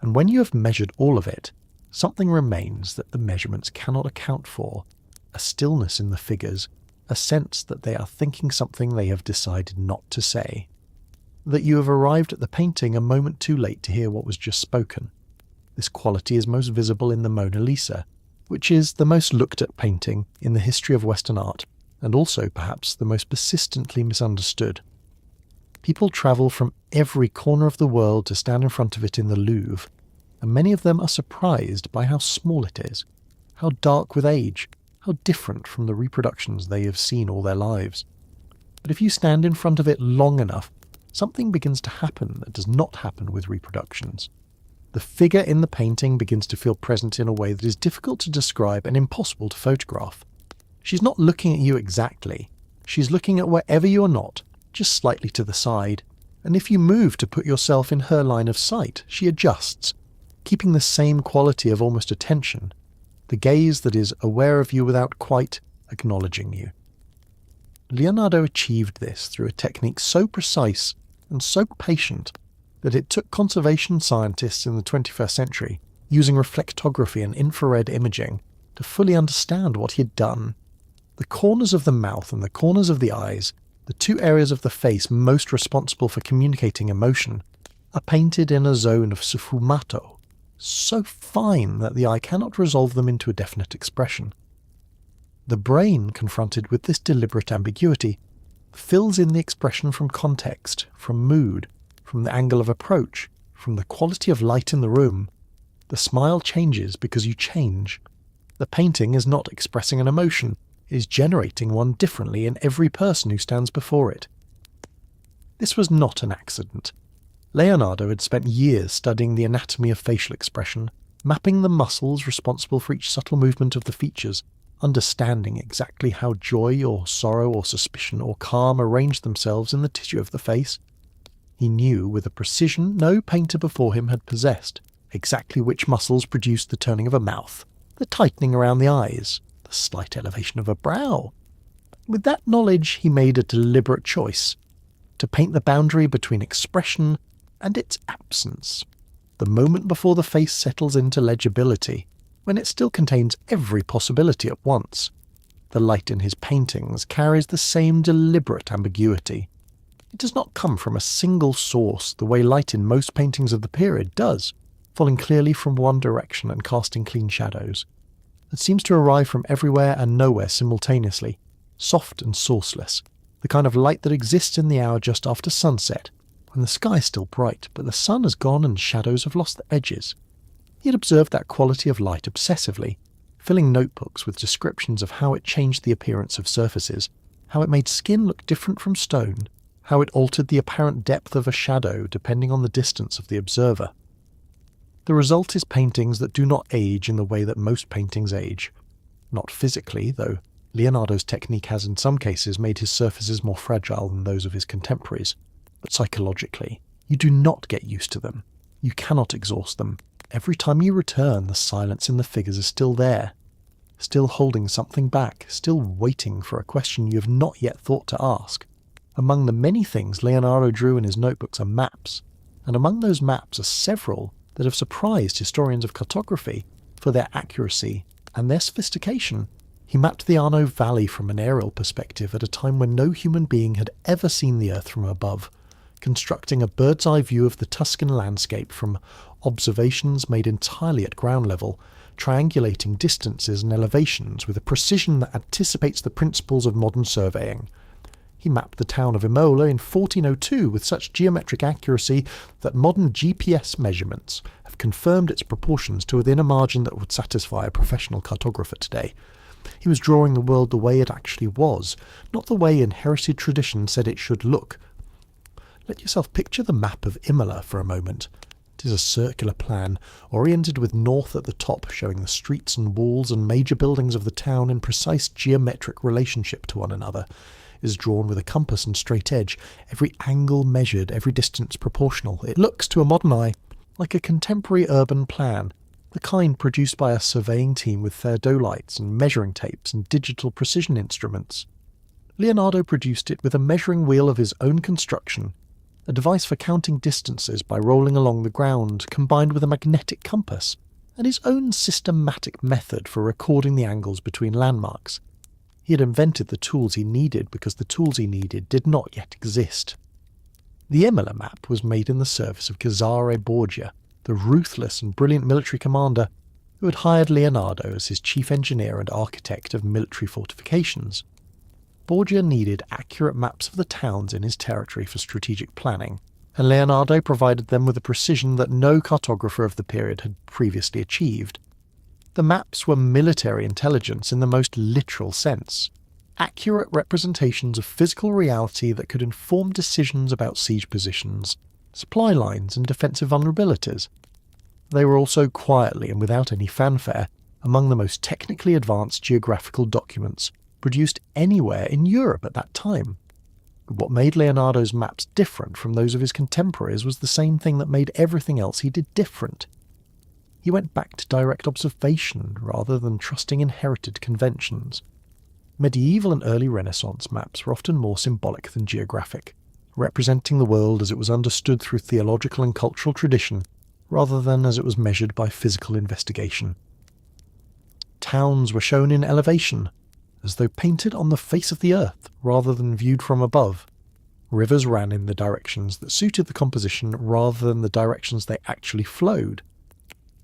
And when you have measured all of it, something remains that the measurements cannot account for, a stillness in the figures, a sense that they are thinking something they have decided not to say, that you have arrived at the painting a moment too late to hear what was just spoken. This quality is most visible in the Mona Lisa, which is the most looked at painting in the history of Western art, and also perhaps the most persistently misunderstood. People travel from every corner of the world to stand in front of it in the Louvre, and many of them are surprised by how small it is, how dark with age, how different from the reproductions they have seen all their lives. But if you stand in front of it long enough, something begins to happen that does not happen with reproductions. The figure in the painting begins to feel present in a way that is difficult to describe and impossible to photograph. She's not looking at you exactly. She's looking at wherever you're not, just slightly to the side, and if you move to put yourself in her line of sight, she adjusts, keeping the same quality of almost attention, the gaze that is aware of you without quite acknowledging you. Leonardo achieved this through a technique so precise and so patient that it took conservation scientists in the 21st century using reflectography and infrared imaging to fully understand what he had done. The corners of the mouth and the corners of the eyes, the two areas of the face most responsible for communicating emotion, are painted in a zone of sfumato, so fine that the eye cannot resolve them into a definite expression. The brain, confronted with this deliberate ambiguity, fills in the expression from context, from mood, from the angle of approach, from the quality of light in the room. The smile changes because you change. The painting is not expressing an emotion, it is generating one differently in every person who stands before it. This was not an accident. Leonardo had spent years studying the anatomy of facial expression, mapping the muscles responsible for each subtle movement of the features, understanding exactly how joy or sorrow or suspicion or calm arranged themselves in the tissue of the face. He knew with a precision no painter before him had possessed exactly which muscles produced the turning of a mouth, the tightening around the eyes, the slight elevation of a brow. With that knowledge he made a deliberate choice to paint the boundary between expression and its absence, the moment before the face settles into legibility, when it still contains every possibility at once. The light in his paintings carries the same deliberate ambiguity. It does not come from a single source the way light in most paintings of the period does, falling clearly from one direction and casting clean shadows. It seems to arrive from everywhere and nowhere simultaneously, soft and sourceless, the kind of light that exists in the hour just after sunset, when the sky is still bright but the sun has gone and shadows have lost their edges. He had observed that quality of light obsessively, filling notebooks with descriptions of how it changed the appearance of surfaces, how it made skin look different from stone, how it altered the apparent depth of a shadow depending on the distance of the observer. The result is paintings that do not age in the way that most paintings age. Not physically, though Leonardo's technique has in some cases made his surfaces more fragile than those of his contemporaries, but psychologically, you do not get used to them. You cannot exhaust them. Every time you return, the silence in the figures is still there, still holding something back, still waiting for a question you have not yet thought to ask. Among the many things Leonardo drew in his notebooks are maps, and among those maps are several that have surprised historians of cartography for their accuracy and their sophistication. He mapped the Arno Valley from an aerial perspective at a time when no human being had ever seen the earth from above, constructing a bird's-eye view of the Tuscan landscape from observations made entirely at ground level, triangulating distances and elevations with a precision that anticipates the principles of modern surveying. He mapped the town of Imola in 1402 with such geometric accuracy that modern GPS measurements have confirmed its proportions to within a margin that would satisfy a professional cartographer today. He was drawing the world the way it actually was, not the way inherited tradition said it should look. Let yourself picture the map of Imola for a moment. It is a circular plan, oriented with north at the top, showing the streets and walls and major buildings of the town in precise geometric relationship to one another. It is drawn with a compass and straight edge, every angle measured, every distance proportional. It looks, to a modern eye, like a contemporary urban plan, the kind produced by a surveying team with theodolites and measuring tapes and digital precision instruments. Leonardo produced it with a measuring wheel of his own construction, a device for counting distances by rolling along the ground, combined with a magnetic compass, and his own systematic method for recording the angles between landmarks. He had invented the tools he needed because the tools he needed did not yet exist. The Imola map was made in the service of Cesare Borgia, the ruthless and brilliant military commander who had hired Leonardo as his chief engineer and architect of military fortifications. Borgia needed accurate maps of the towns in his territory for strategic planning, and Leonardo provided them with a precision that no cartographer of the period had previously achieved. The maps were military intelligence in the most literal sense, accurate representations of physical reality that could inform decisions about siege positions, supply lines and defensive vulnerabilities. They were also quietly and without any fanfare among the most technically advanced geographical documents produced anywhere in Europe at that time. What made Leonardo's maps different from those of his contemporaries was the same thing that made everything else he did different. He went back to direct observation rather than trusting inherited conventions. Medieval and early Renaissance maps were often more symbolic than geographic, representing the world as it was understood through theological and cultural tradition, rather than as it was measured by physical investigation. Towns were shown in elevation, as though painted on the face of the earth rather than viewed from above. Rivers ran in the directions that suited the composition rather than the directions they actually flowed.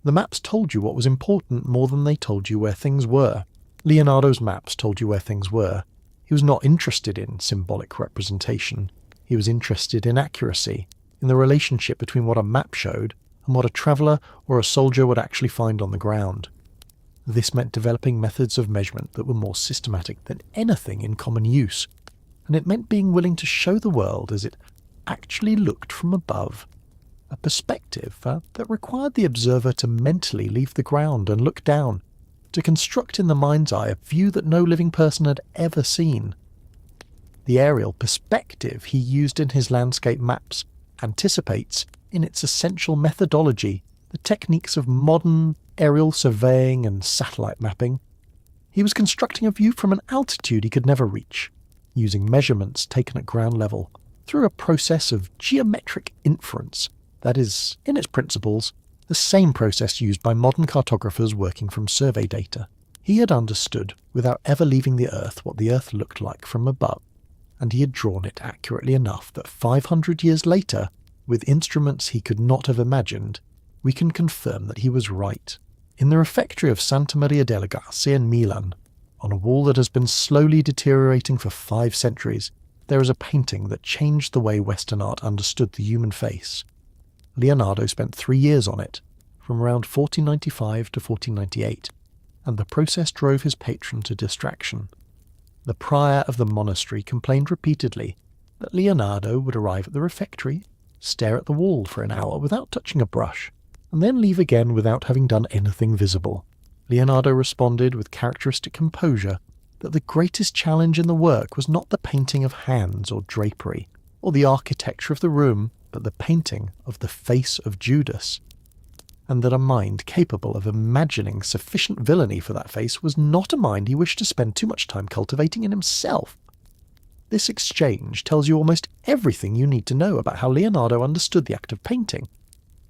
The maps told you what was important more than they told you where things were. Leonardo's maps told you where things were. He was not interested in symbolic representation. He was interested in accuracy, in the relationship between what a map showed and what a traveller or a soldier would actually find on the ground. This meant developing methods of measurement that were more systematic than anything in common use, and it meant being willing to show the world as it actually looked from above, a perspective that required the observer to mentally leave the ground and look down, to construct in the mind's eye a view that no living person had ever seen. The aerial perspective he used in his landscape maps anticipates, in its essential methodology, the techniques of modern aerial surveying and satellite mapping. He was constructing a view from an altitude he could never reach, using measurements taken at ground level through a process of geometric inference that is, in its principles, the same process used by modern cartographers working from survey data. He had understood, without ever leaving the Earth, what the Earth looked like from above, and he had drawn it accurately enough that 500 years later, with instruments he could not have imagined, we can confirm that he was right. In the refectory of Santa Maria delle Grazie in Milan, on a wall that has been slowly deteriorating for 5 centuries, there is a painting that changed the way Western art understood the human face. Leonardo spent 3 years on it, from around 1495 to 1498, and the process drove his patron to distraction. The prior of the monastery complained repeatedly that Leonardo would arrive at the refectory, stare at the wall for an hour without touching a brush, and then leave again without having done anything visible. Leonardo responded with characteristic composure that the greatest challenge in the work was not the painting of hands or drapery, or the architecture of the room, but the painting of the face of Judas, and that a mind capable of imagining sufficient villainy for that face was not a mind he wished to spend too much time cultivating in himself. This exchange tells you almost everything you need to know about how Leonardo understood the act of painting.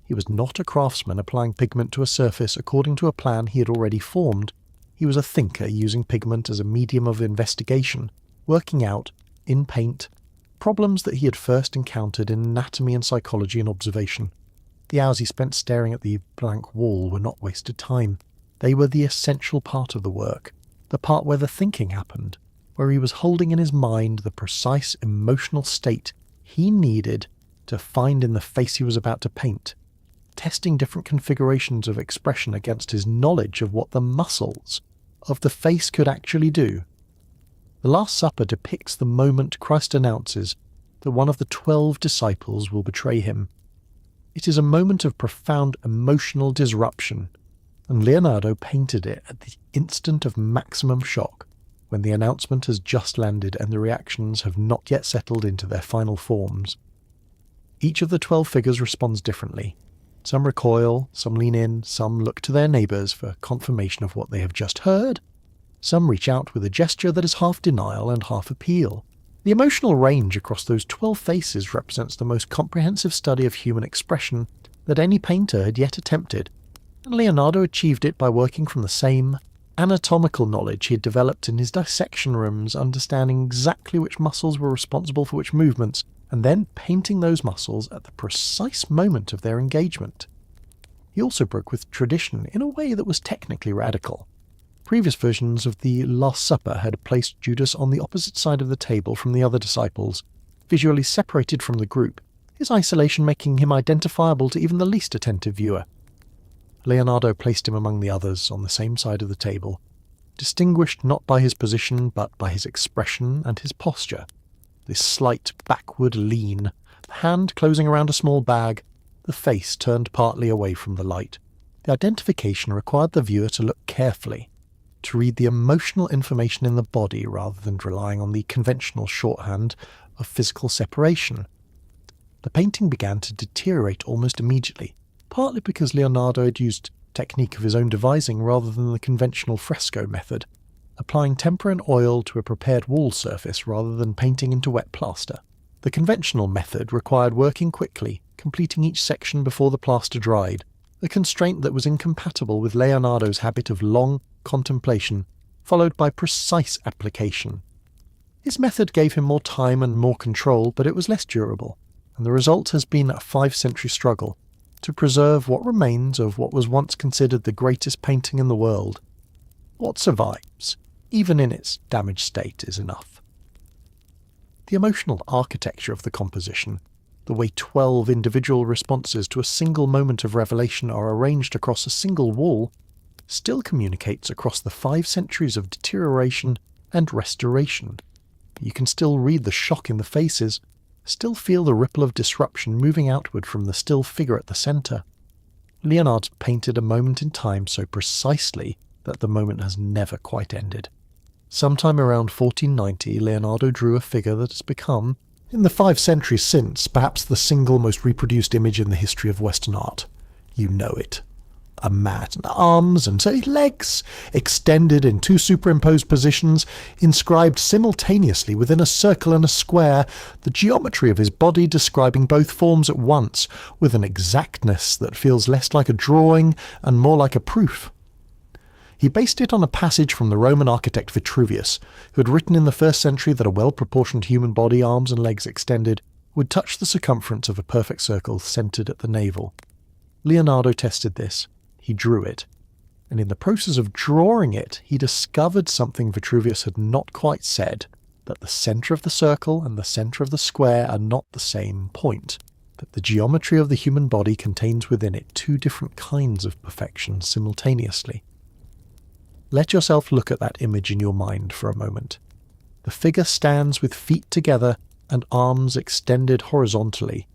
He was not a craftsman applying pigment to a surface according to a plan he had already formed. He was a thinker using pigment as a medium of investigation, working out, in paint, problems that he had first encountered in anatomy and psychology and observation. The hours he spent staring at the blank wall were not wasted time. They were the essential part of the work, the part where the thinking happened, where he was holding in his mind the precise emotional state he needed to find in the face he was about to paint, testing different configurations of expression against his knowledge of what the muscles of the face could actually do. The Last Supper depicts the moment Christ announces that one of the 12 disciples will betray him. It is a moment of profound emotional disruption, and Leonardo painted it at the instant of maximum shock, when the announcement has just landed and the reactions have not yet settled into their final forms. Each of the 12 figures responds differently. Some recoil, some lean in, some look to their neighbours for confirmation of what they have just heard. Some reach out with a gesture that is half denial and half appeal. The emotional range across those 12 faces represents the most comprehensive study of human expression that any painter had yet attempted, and Leonardo achieved it by working from the same anatomical knowledge he had developed in his dissection rooms, understanding exactly which muscles were responsible for which movements, and then painting those muscles at the precise moment of their engagement. He also broke with tradition in a way that was technically radical. Previous versions of the Last Supper had placed Judas on the opposite side of the table from the other disciples, visually separated from the group, his isolation making him identifiable to even the least attentive viewer. Leonardo placed him among the others on the same side of the table, distinguished not by his position but by his expression and his posture. This slight backward lean, the hand closing around a small bag, the face turned partly away from the light. The identification required the viewer to look carefully, to read the emotional information in the body rather than relying on the conventional shorthand of physical separation. The painting began to deteriorate almost immediately, partly because Leonardo had used technique of his own devising rather than the conventional fresco method, applying temper and oil to a prepared wall surface rather than painting into wet plaster. The conventional method required working quickly, completing each section before the plaster dried, a constraint that was incompatible with Leonardo's habit of long contemplation, followed by precise application. His method gave him more time and more control, but it was less durable, and the result has been a 5-century struggle to preserve what remains of what was once considered the greatest painting in the world. What survives, even in its damaged state, is enough. The emotional architecture of the composition, the way 12 individual responses to a single moment of revelation are arranged across a single wall, still communicates across the 5 centuries of deterioration and restoration. You can still read the shock in the faces, still feel the ripple of disruption moving outward from the still figure at the centre. Leonardo painted a moment in time so precisely that the moment has never quite ended. Sometime around 1490, Leonardo drew a figure that has become, in the 5 centuries since, perhaps the single most reproduced image in the history of Western art. You know it. A man, arms and legs extended in 2 superimposed positions, inscribed simultaneously within a circle and a square, the geometry of his body describing both forms at once, with an exactness that feels less like a drawing and more like a proof. He based it on a passage from the Roman architect Vitruvius, who had written in the 1st century that a well-proportioned human body, arms and legs extended, would touch the circumference of a perfect circle centred at the navel. Leonardo tested this. He drew it, and in the process of drawing it, he discovered something Vitruvius had not quite said, that the centre of the circle and the centre of the square are not the same point, that the geometry of the human body contains within it 2 different kinds of perfection simultaneously. Let yourself look at that image in your mind for a moment. The figure stands with feet together and arms extended horizontally,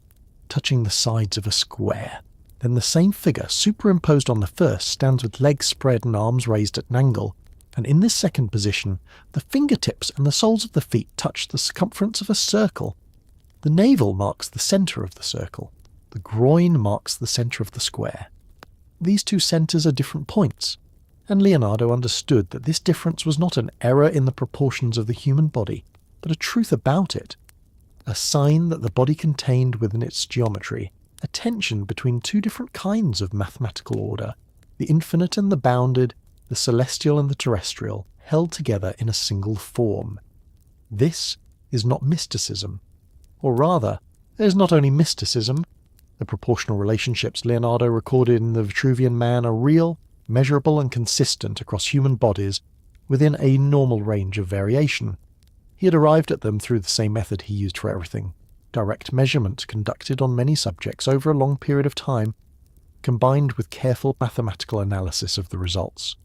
touching the sides of a square. Then the same figure, superimposed on the first, stands with legs spread and arms raised at an angle, and in this second position, the fingertips and the soles of the feet touch the circumference of a circle. The navel marks the centre of the circle. The groin marks the centre of the square. These 2 centres are different points, and Leonardo understood that this difference was not an error in the proportions of the human body, but a truth about it, a sign that the body contained within its geometry a tension between 2 different kinds of mathematical order, the infinite and the bounded, the celestial and the terrestrial, held together in a single form. This is not mysticism. Or rather, it is not only mysticism. The proportional relationships Leonardo recorded in the Vitruvian man are real, measurable and consistent across human bodies within a normal range of variation. He had arrived at them through the same method he used for everything. Direct measurement conducted on many subjects over a long period of time, combined with careful mathematical analysis of the results.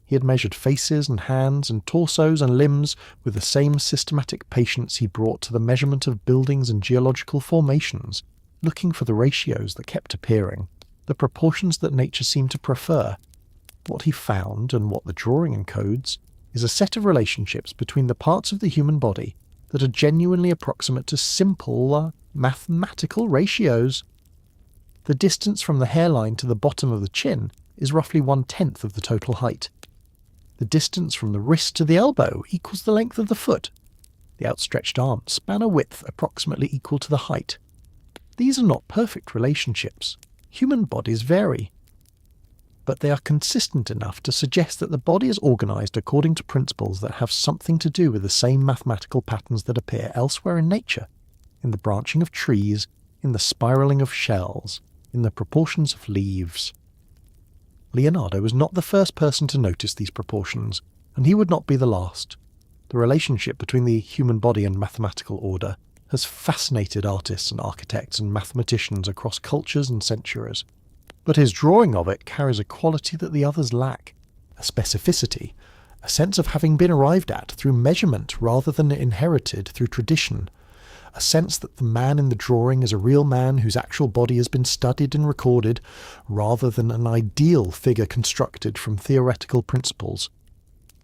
He had measured faces and hands and torsos and limbs with the same systematic patience he brought to the measurement of buildings and geological formations, looking for the ratios that kept appearing, the proportions that nature seemed to prefer. What he found, and what the drawing encodes, is a set of relationships between the parts of the human body that are genuinely approximate to simple mathematical ratios. The distance from the hairline to the bottom of the chin is roughly 1/10 of the total height. The distance from the wrist to the elbow equals the length of the foot. The outstretched arms span a width approximately equal to the height. These are not perfect relationships. Human bodies vary, but they are consistent enough to suggest that the body is organised according to principles that have something to do with the same mathematical patterns that appear elsewhere in nature, in the branching of trees, in the spiralling of shells, in the proportions of leaves. Leonardo was not the first person to notice these proportions, and he would not be the last. The relationship between the human body and mathematical order has fascinated artists and architects and mathematicians across cultures and centuries. But his drawing of it carries a quality that the others lack, a specificity, a sense of having been arrived at through measurement rather than inherited through tradition, a sense that the man in the drawing is a real man whose actual body has been studied and recorded, rather than an ideal figure constructed from theoretical principles.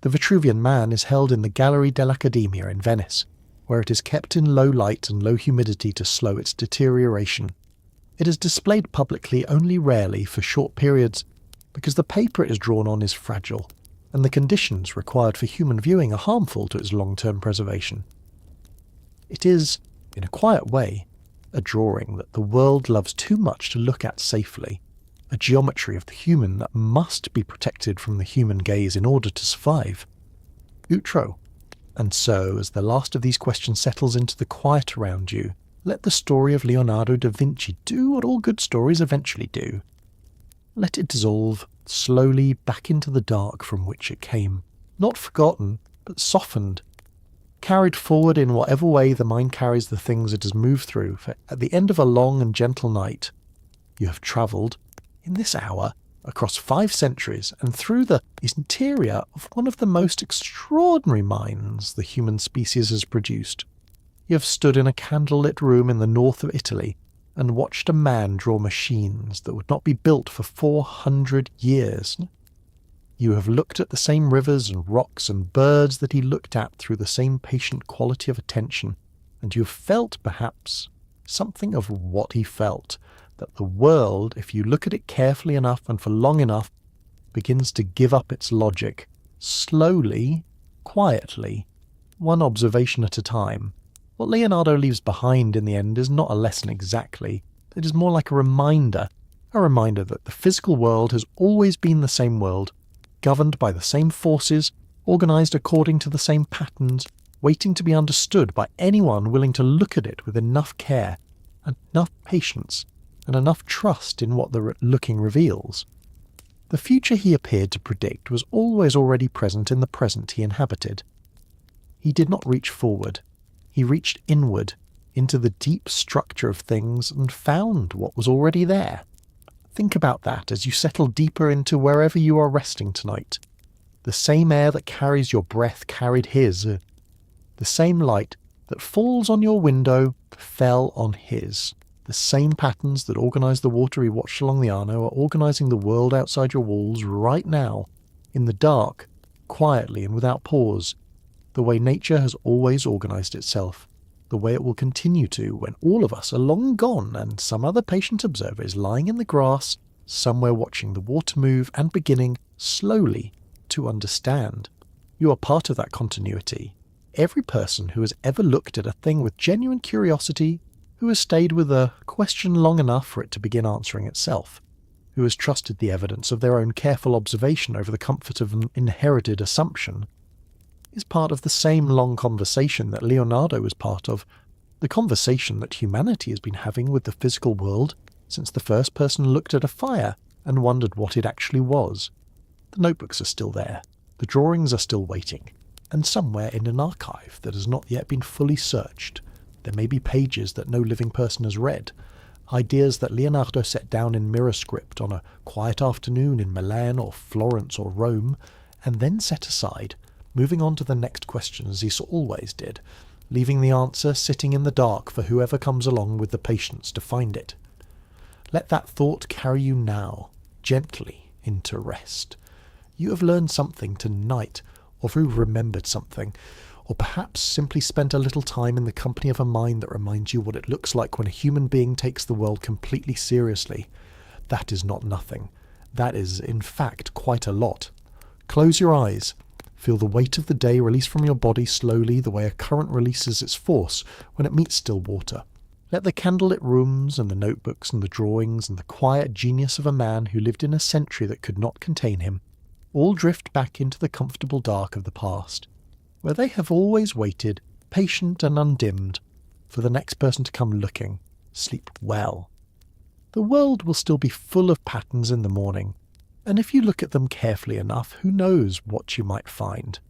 The Vitruvian Man is held in the Gallery dell'Accademia in Venice, where it is kept in low light and low humidity to slow its deterioration. It is displayed publicly only rarely for short periods because the paper it is drawn on is fragile, and the conditions required for human viewing are harmful to its long-term preservation. It is, in a quiet way, a drawing that the world loves too much to look at safely, a geometry of the human that must be protected from the human gaze in order to survive. Outro. And so, as the last of these questions settles into the quiet around you, let the story of Leonardo da Vinci do what all good stories eventually do. Let it dissolve slowly back into the dark from which it came, not forgotten, but softened, carried forward in whatever way the mind carries the things it has moved through, for at the end of a long and gentle night, you have travelled, in this hour, across 5 centuries and through the interior of one of the most extraordinary minds the human species has produced. You have stood in a candlelit room in the north of Italy and watched a man draw machines that would not be built for 400 years. You have looked at the same rivers and rocks and birds that he looked at through the same patient quality of attention, and you have felt, perhaps, something of what he felt, that the world, if you look at it carefully enough and for long enough, begins to give up its logic, slowly, quietly, one observation at a time. What Leonardo leaves behind in the end is not a lesson exactly. It is more like a reminder that the physical world has always been the same world, governed by the same forces, organised according to the same patterns, waiting to be understood by anyone willing to look at it with enough care, enough patience, and enough trust in what the looking reveals. The future he appeared to predict was always already present in the present he inhabited. He did not reach forward. He reached inward, into the deep structure of things, and found what was already there. Think about that as you settle deeper into wherever you are resting tonight. The same air that carries your breath carried his. The same light that falls on your window fell on his. The same patterns that organise the water he watched along the Arno are organising the world outside your walls right now, in the dark, quietly and without pause, the way nature has always organised itself, the way it will continue to when all of us are long gone and some other patient observer is lying in the grass, somewhere watching the water move and beginning, slowly, to understand. You are part of that continuity. Every person who has ever looked at a thing with genuine curiosity, who has stayed with a question long enough for it to begin answering itself, who has trusted the evidence of their own careful observation over the comfort of an inherited assumption, is part of the same long conversation that Leonardo was part of, the conversation that humanity has been having with the physical world since the first person looked at a fire and wondered what it actually was. The notebooks are still there, the drawings are still waiting, and somewhere in an archive that has not yet been fully searched, there may be pages that no living person has read, ideas that Leonardo set down in mirror script on a quiet afternoon in Milan or Florence or Rome, and then set aside, moving on to the next question as he always did, leaving the answer sitting in the dark for whoever comes along with the patience to find it. Let that thought carry you now, gently, into rest. You have learned something tonight, or you've remembered something, or perhaps simply spent a little time in the company of a mind that reminds you what it looks like when a human being takes the world completely seriously. That is not nothing. That is, in fact, quite a lot. Close your eyes. Feel the weight of the day release from your body slowly the way a current releases its force when it meets still water. Let the candlelit rooms and the notebooks and the drawings and the quiet genius of a man who lived in a century that could not contain him all drift back into the comfortable dark of the past, where they have always waited, patient and undimmed, for the next person to come looking. Sleep well. The world will still be full of patterns in the morning, and if you look at them carefully enough, who knows what you might find.